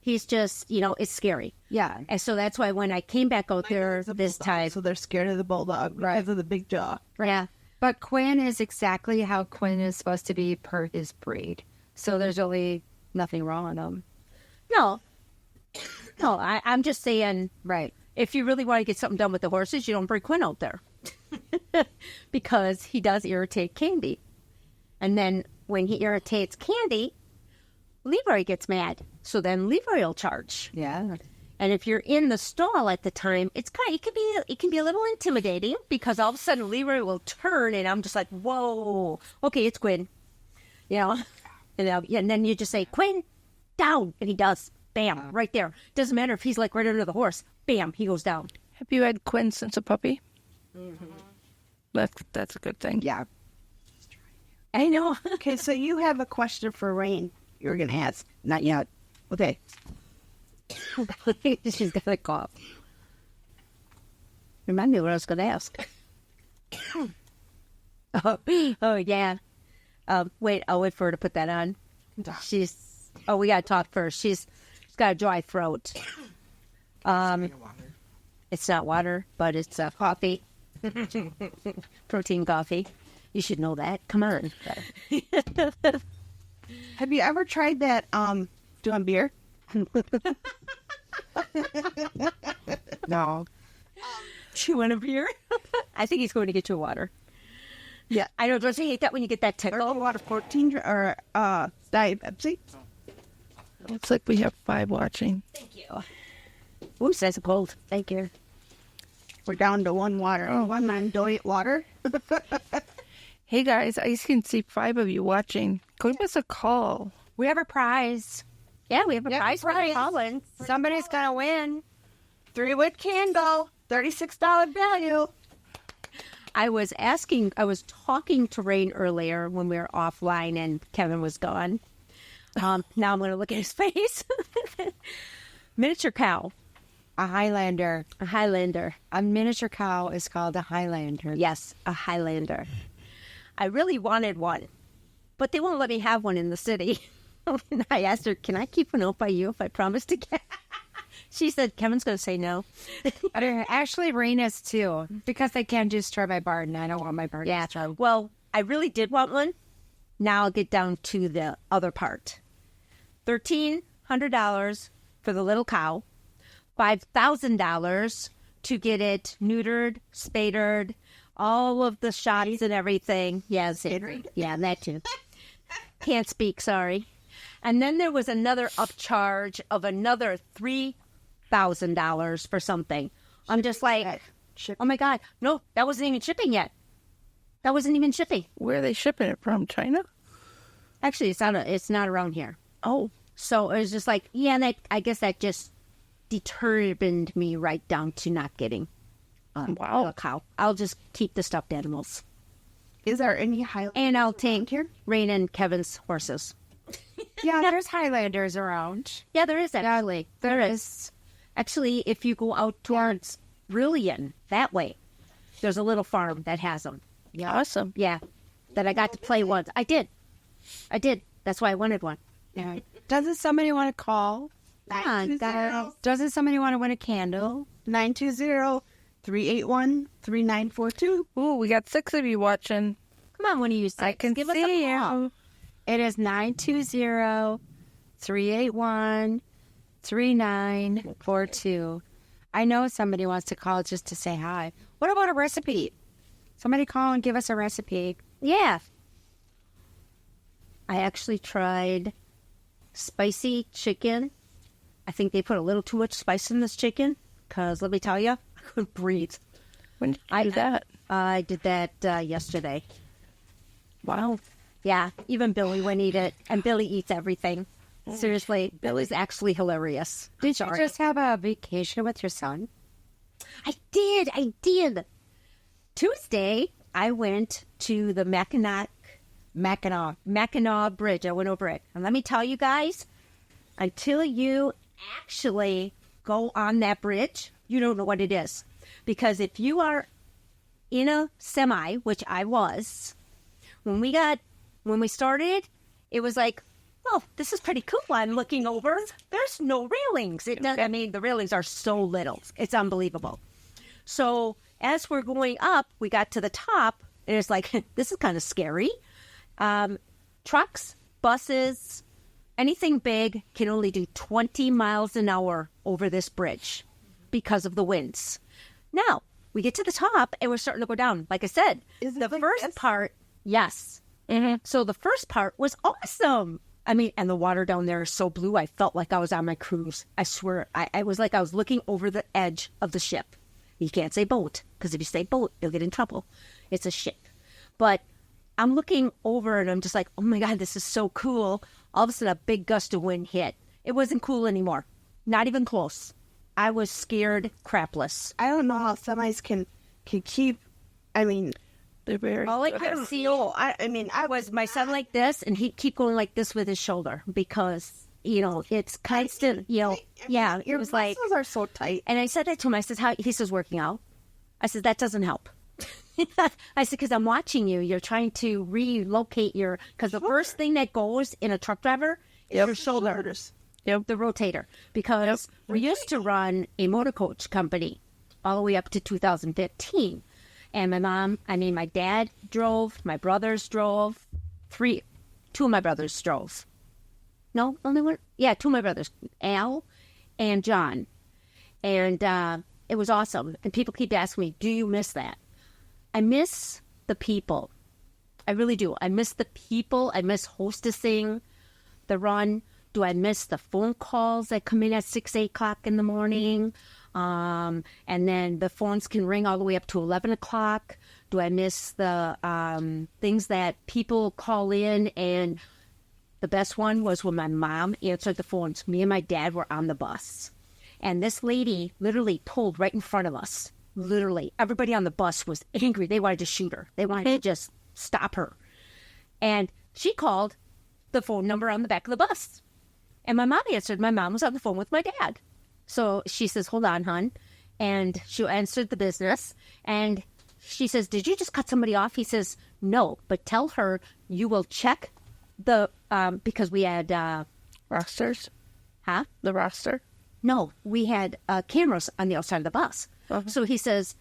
he's just, it's scary. Yeah, And so that's why when I came back out there this time, So they're scared of the bulldog because of the big jaw. yeah, but Quinn is exactly how Quinn is supposed to be per his breed. So there's really nothing wrong with him. no, I'm just saying, Right. if you really want to get something done with the horses, you don't bring Quinn out there. Because he does irritate Candy. And then when he irritates Candy, Leroy gets mad. So then Leroy will charge. Yeah. And if you're in the stall at the time, it can be a little intimidating because all of a sudden Leroy will turn and I'm just like, whoa, okay, it's Quinn. And then you just say, Quinn, down. And he does. Bam, right there. Doesn't matter if he's like right under the horse. Bam, he goes down. Have you had Quinn since a puppy? Mm-hmm. That's a good thing. Yeah. I know. Okay, so you have a question for Rayne. You're going to ask. Not yet. Okay. She's going to cough. Remind me what I was going to ask. oh, yeah. Wait, I'll wait for her to put that on. We got to talk first. She's got a dry throat. It's not water, but it's coffee. Protein coffee. You should know that. Come on. Have you ever tried that doing beer? No. You want a beer? I think he's going to get you water. Yeah. I know. Don't you hate that when you get that Or tickle? a lot of 14 or Diet Pepsi? Looks like we have 5 watching. Thank you. Oops, that's cold. Thank you. We're down to one water. Oh, one man Diet water. Hey guys, I can see 5 of you watching. Go give us a call. We have a prize. Yeah, we have a prize for the Collins. Somebody's going to win. 3-wood candle, $36 value. I was talking to Rayne earlier when we were offline and Kevin was gone. Now I'm going to look at his face. Miniature cow. A Highlander. A Highlander. A miniature cow is called a Highlander. Yes, a Highlander. I really wanted one, but they won't let me have one in the city. And I asked her, can I keep one out by you if I promise to get? She said, Kevin's going to say no. Actually, Rayne is too, because they can't destroy my barn. I don't want my barn Yeah. destroyed. Well, I really did want one. Now I'll get down to the other part. $1,300 for the little cow. $5,000 to get it neutered, spadered, all of the shots and everything. Yeah, yeah, that too. Can't speak, sorry. And then there was another upcharge of another $3,000 for something. I'm just like, oh my God, no, that wasn't even shipping yet. That wasn't even shipping. Where are they shipping it from? China? Actually, it's not around here. Oh, So it was just like, yeah, I guess that just determined me right down to not getting wow. a cow. I'll just keep the stuffed animals. Is there any Highlander? And I'll take Rayne and Kevin's horses. Yeah, there's Highlanders around. Yeah, there is actually. There is. Actually, if you go out towards Brilliant, that way, there's a little farm that has them. Awesome. Yeah. that I got to play once. I did. That's why I wanted one. Yeah. Doesn't somebody want to call? Come on, guys. Doesn't somebody want to win a candle? 920-381-3942. Ooh, we got 6 of you watching. Come on, one of you six. I can Give us see a call. you. It is 920-381-3942. I know somebody wants to call just to say hi. What about a recipe? Somebody call and give us a recipe. Yeah. I actually tried spicy chicken. I think they put a little too much spice in this chicken because, let me tell you, I couldn't breathe. When did you do that? I did that yesterday. Wow. Yeah, even Billy wouldn't eat it, and Billy eats everything. Seriously, Billy's actually hilarious. Did you just have a vacation with your son? I did. Tuesday, I went to the Mackinac Bridge. I went over it. And let me tell you guys, until you actually go on that bridge, you don't know what it is. Because if you are in a semi, which I was, when we started, it was like, oh, this is pretty cool. I'm looking over. There's no railings. The railings are so little. It's unbelievable. So as we're going up, we got to the top, and it's like, this is kind of scary. Trucks, buses, anything big can only do 20 miles an hour over this bridge because of the winds. Now, we get to the top, and we're starting to go down. Like I said, the first part, yes. Mm-hmm. So the first part was awesome. And the water down there is so blue, I felt like I was on my cruise. I swear, I was like I was looking over the edge of the ship. You can't say boat, because if you say boat, you'll get in trouble. It's a ship. But I'm looking over, and I'm just like, oh my God, this is so cool. All of a sudden, a big gust of wind hit. It wasn't cool anymore. Not even close. I was scared crapless. I don't know how semis can keep. They're very All I good. could see I was my son like this, and he'd keep going like this with his shoulder because, it's constant, yeah, it Your was like, muscles are so tight. and I said that to him. I said, how? He says, working out. I said, that doesn't help. I said, because I'm watching you. You're trying to relocate because the first thing that goes in a truck driver is your shoulders. Yep. The rotator. Because we used to run a motor coach company all the way up to 2015. And my dad drove, my brothers drove, two of my brothers drove. No, only one? Yeah, two of my brothers, Al and John. And it was awesome. And people keep asking me, do you miss that? I miss the people. I really do. I miss the people. I miss hostessing the run. Do I miss the phone calls that come in at 6, 8 o'clock in the morning? And then the phones can ring all the way up to 11 o'clock. Do I miss the things that people call in? And the best one was when my mom answered the phones. Me and my dad were on the bus. And this lady literally pulled right in front of us. Literally. Everybody on the bus was angry. They wanted to shoot her. They wanted to just stop her. And she called the phone number on the back of the bus. And my mom answered. My mom was on the phone with my dad. So she says, hold on, hon. And she answered the business. And she says, did you just cut somebody off? He says, no, but tell her you will check the, because we had, Rosters? huh? The roster? No, we had cameras on the outside of the bus. Uh-huh. So he says,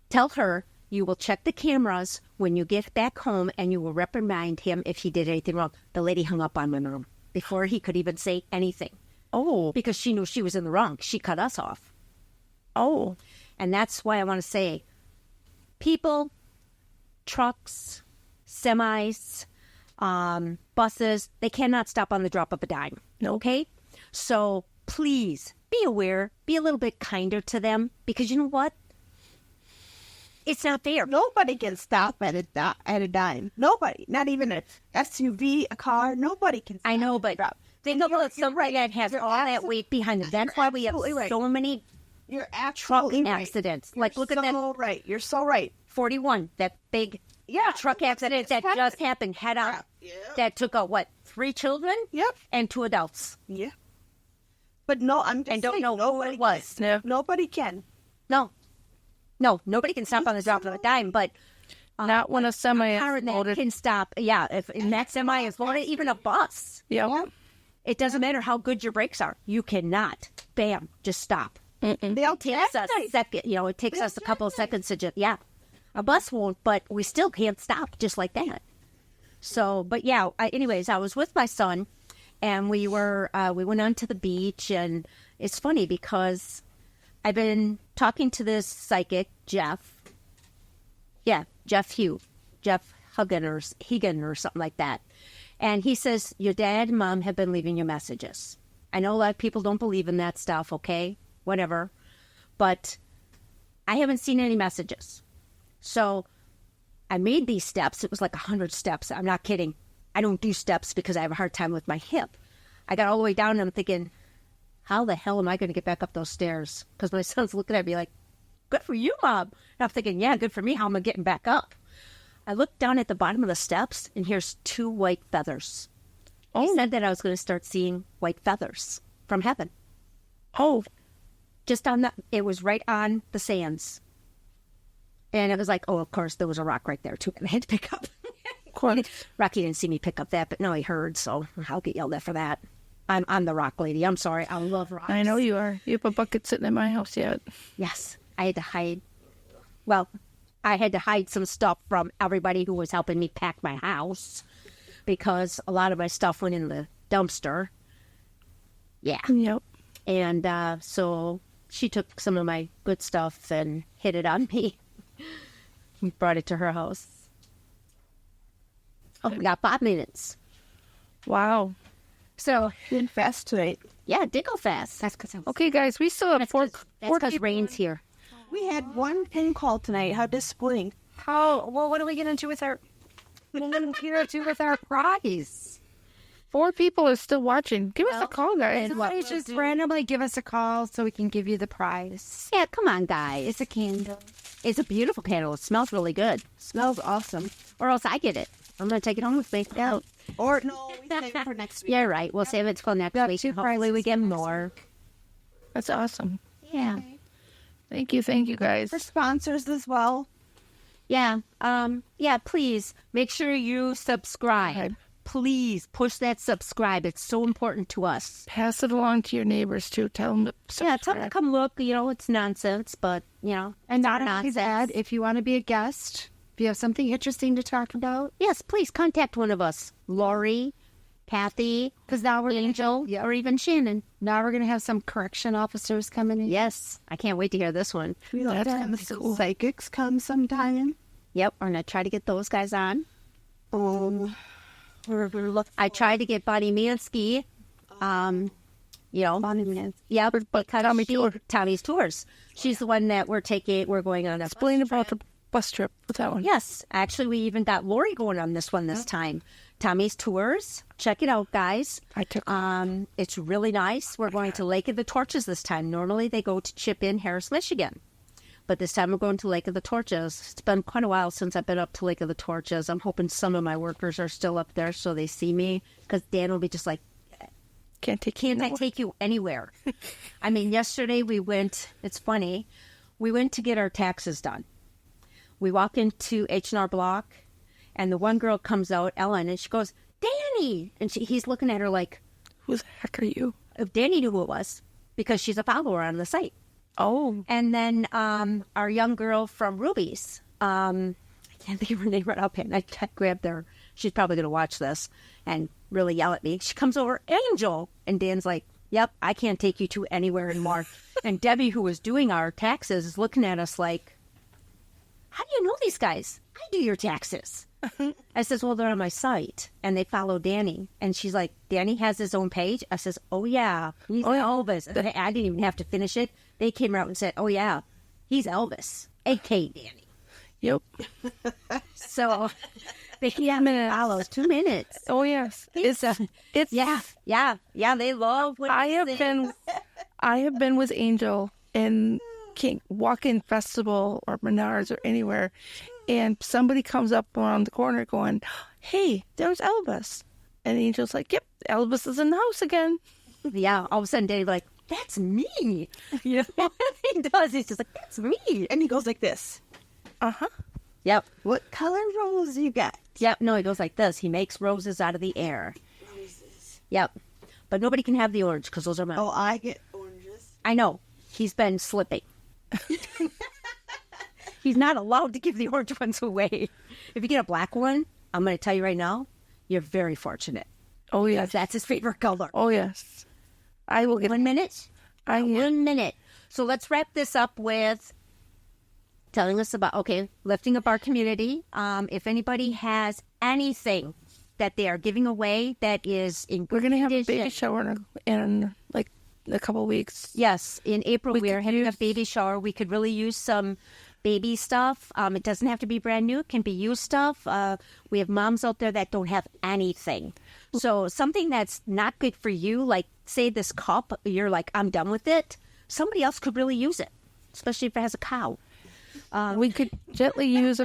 tell her you will check the cameras when you get back home and you will reprimand him if he did anything wrong. The lady hung up on my mom before he could even say anything. Oh. Because she knew she was in the wrong. She cut us off. Oh. And that's why I want to say people, trucks, semis, buses, they cannot stop on the drop of a dime. No. Okay? So please be aware, be a little bit kinder to them, because you know what? It's not fair. Nobody can stop at a dime. Nobody. Not even an SUV, a car. Nobody can stop. I know, but think about somebody that has all that weight behind them. That's why we have so many You're truck absolutely right. accidents. Like, look at that So right. You're so right. 41, that big truck accident that just happened head on. Yeah. That took out, 3 children? Yep. And 2 adults. Yeah. But no, I'm just And don't saying, know who nobody it was. Yeah. Nobody can. No, nobody can stop on the drop of a dime, but Not when a semi car is that loaded. can stop. Yeah, if in that semi is loaded, even a bus. Yep. It doesn't matter how good your brakes are. You cannot. Bam, just stop. They'll It takes us a second. It takes us a couple of seconds to just, a bus won't, but we still can't stop just like that. So, but yeah, anyways, I was with my son and we went on to the beach, and it's funny because I've been talking to this psychic, Jeff. Yeah, Jeff Huggin or something like that. And he says, your dad and mom have been leaving you messages. I know a lot of people don't believe in that stuff, okay? Whatever. But I haven't seen any messages. So I made these steps. It was like 100 steps. I'm not kidding. I don't do steps because I have a hard time with my hip. I got all the way down and I'm thinking, how the hell am I going to get back up those stairs? Because my son's looking at me like, good for you, Mom. And I'm thinking, yeah, good for me. How am I getting back up? I looked down at the bottom of the steps and here's 2 white feathers. He said that I was going to start seeing white feathers from heaven. Oh, Just on it was right on the sands. And it was like, oh, of course, there was a rock right there, too. And I had to pick up. of course. Rocky didn't see me pick up that, but no, he heard, so I'll get yelled at for that. I'm the rock lady. I'm sorry. I love rocks. I know you are. You have a bucket sitting in my house yet. Yes. I had to hide. Well, I had to hide some stuff from everybody who was helping me pack my house because a lot of my stuff went in the dumpster. Yeah. Yep. And so she took some of my good stuff and hid it on me. Brought it to her house. Oh, we got 5 minutes. Wow. So, been fast tonight. yeah, it did go fast. That's because I was... Okay, guys, we still have That's four because people. Rayne's here. We had one pin call tonight. How disappointing. Well, what are we going to do with our... What are we going to do with our prize? 4 people are still watching. Give us a call, guys. Somebody just randomly give us a call so we can give you the prize. Yeah, come on, guys. It's a candle. It's a beautiful candle. It smells really good. Smells awesome. Or else I get it. I'm going to take it home with me. Yeah. Or no, we save it for next week. Yeah, right. We'll save it till next week. Hopefully we get more. That's awesome. Yeah. Thank you, guys. For sponsors as well. Yeah. Yeah, please make sure you subscribe. Please push that subscribe. It's so important to us. Pass it along to your neighbors, too. Tell them to Yeah, tell them to come look. It's nonsense, but, And not only that, if you want to be a guest, if you have something interesting to talk about, yes, please contact one of us. Lori, Kathy, because now we're Angel, or even Shannon. Now we're going to have some correction officers coming in. Yes, I can't wait to hear this one. We like to have some psychics come sometime. Yep, we're going to try to get those guys on. I tried to get Bonnie Mansky. Bonnie Mansky. Yeah, but Tommy's Tours. She's the one that we're going on. Explain about the bus trip with that one. Yes, actually, we even got Lori going on this one this time. Tommy's Tours. Check it out, guys. I took. It's really nice. We're going to Lake of the Torches this time. Normally, they go to Chip In, Harris, Michigan. But this time we're going to Lake of the Torches. It's been quite a while since I've been up to Lake of the Torches. I'm hoping some of my workers are still up there so they see me. Because Dan will be just like, Can't I take you anywhere? I mean, yesterday we went, it's funny, we went to get our taxes done. We walk into H&R Block, and the one girl comes out, Ellen, and she goes, Danny! And he's looking at her like, Who the heck are you? Danny knew who it was, because she's a follower on the site. Oh. And then our young girl from Ruby's, I can't think of her name right offhand. I grabbed her. She's probably going to watch this and really yell at me. She comes over, Angel. And Dan's like, yep, I can't take you to anywhere anymore. And Debbie, who was doing our taxes, is looking at us like, how do you know these guys? I do your taxes. I says, well, they're on my site. And they follow Danny. And she's like, Danny has his own page? I says, oh, yeah. He's Elvis. And I didn't even have to finish it. They came out and said, oh, yeah, he's Elvis, a.k.a. Danny. Yep. So they follows 2 minutes. Oh, yes. It's Yeah, they love what I have been with Angel in Walk-In Festival or Menards or anywhere, and somebody comes up around the corner going, hey, there's Elvis. And Angel's like, yep, Elvis is in the house again. Yeah, all of a sudden Danny's like, that's me. You know what he does? He's just like, that's me. And he goes like this. Uh-huh. Yep. What color rose you got? Yep. No, he goes like this. He makes roses out of the air. Yep. But nobody can have the orange because those are mine. Oh, I get oranges. I know. He's been slipping. He's not allowed to give the orange ones away. If you get a black one, I'm going to tell you right now, you're very fortunate. Oh, Because yes. that's his favorite color. Oh, yes. I will get 1 minute? I 1 minute. So let's wrap this up with telling us about, lifting up our community. If anybody has anything that they are giving away that is in We're good going to have a condition. baby shower in like a couple weeks. Yes, in April we are could having a use- baby shower. We could really use some baby stuff. It doesn't have to be brand new. It can be used stuff. We have moms out there that don't have anything. So something that's not good for you, like say this cup, you're like, I'm done with it. Somebody else could really use it, especially if it has a cow. We could gently use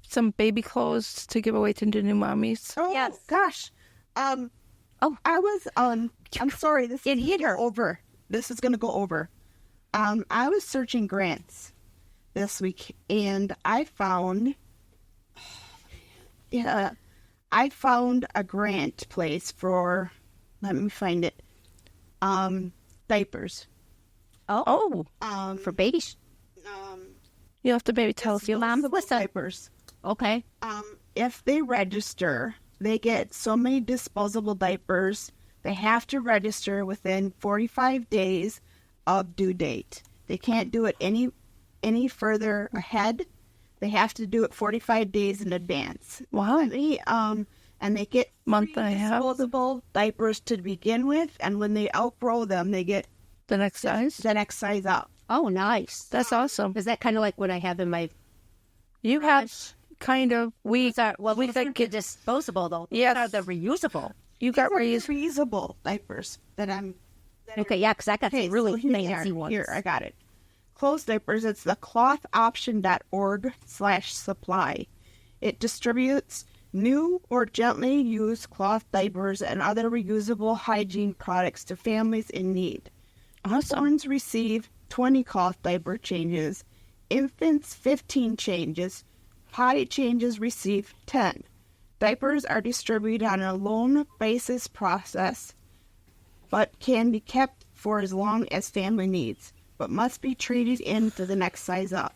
some baby clothes to give away to the new mommies. Oh, Yes. gosh. I was I'm sorry. This It is hit gonna her. go over. This is going to go over. I was searching grants this week, and I found a grant place for. Let me find it. Diapers. Oh, For baby. you'll have to maybe tell us. Your mom, Disposable listen. diapers. Okay. If they register, they get so many disposable diapers. They have to register within 45 days of due date. They can't do it any further ahead. They have to do it 45 days in advance. Wow. And they get Month free and a half. disposable diapers to begin with, and when they outgrow them, they get The next size. the next size up. Oh, nice. That's awesome. Is that kind of like what I have in my... You have kind of Well, we got think get disposable, though. Yes. These are the reusable. you got raised. Reusable diapers that I'm. Okay, yeah, because I got Okay, some really so here they fancy are. ones. Here, I got it. Clothes diapers, it's the clothoption.org/supply. It distributes new or gently used cloth diapers and other reusable hygiene products to families in need. Awesome. Newborns receive 20 cloth diaper changes. Infants, 15 changes. Potty changes receive 10. Diapers are distributed on a loan basis process, but can be kept for as long as family needs, but must be traded in for the next size up.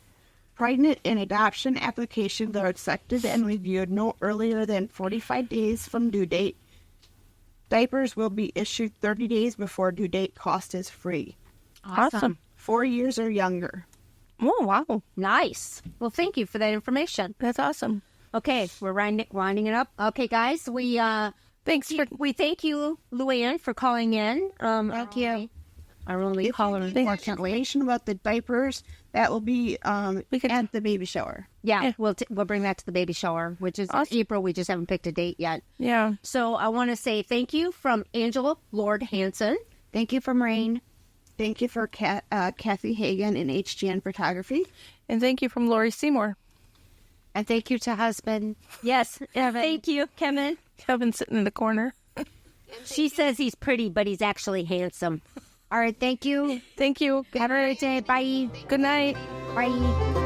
Pregnant and adoption applications are accepted and reviewed no earlier than 45 days from due date. Diapers will be issued 30 days before due date. Cost is free. Awesome. 4 years or younger. Oh, wow. Nice. Well, thank you for that information. That's awesome. Okay, we're winding it up. Okay, guys, we Thanks for thank you, Luann, for calling in. Thank you. Our only caller, unfortunately. Information about the diapers, that will be We could- at the baby shower. Yeah, we'll bring that to the baby shower, which is Awesome. April. We just haven't picked a date yet. Yeah. So I want to say thank you from Angela Lord Hansen. Thank you from Rayne. Thank you for Kathy Hagan and HGN Photography. And thank you from Lori Seymour. And thank you to husband. Yes, thank you, Kevin. Kevin sitting in the corner. She says he's pretty, but he's actually handsome. All right, thank you. Thank you. Have a great day. Bye. Good night. Bye.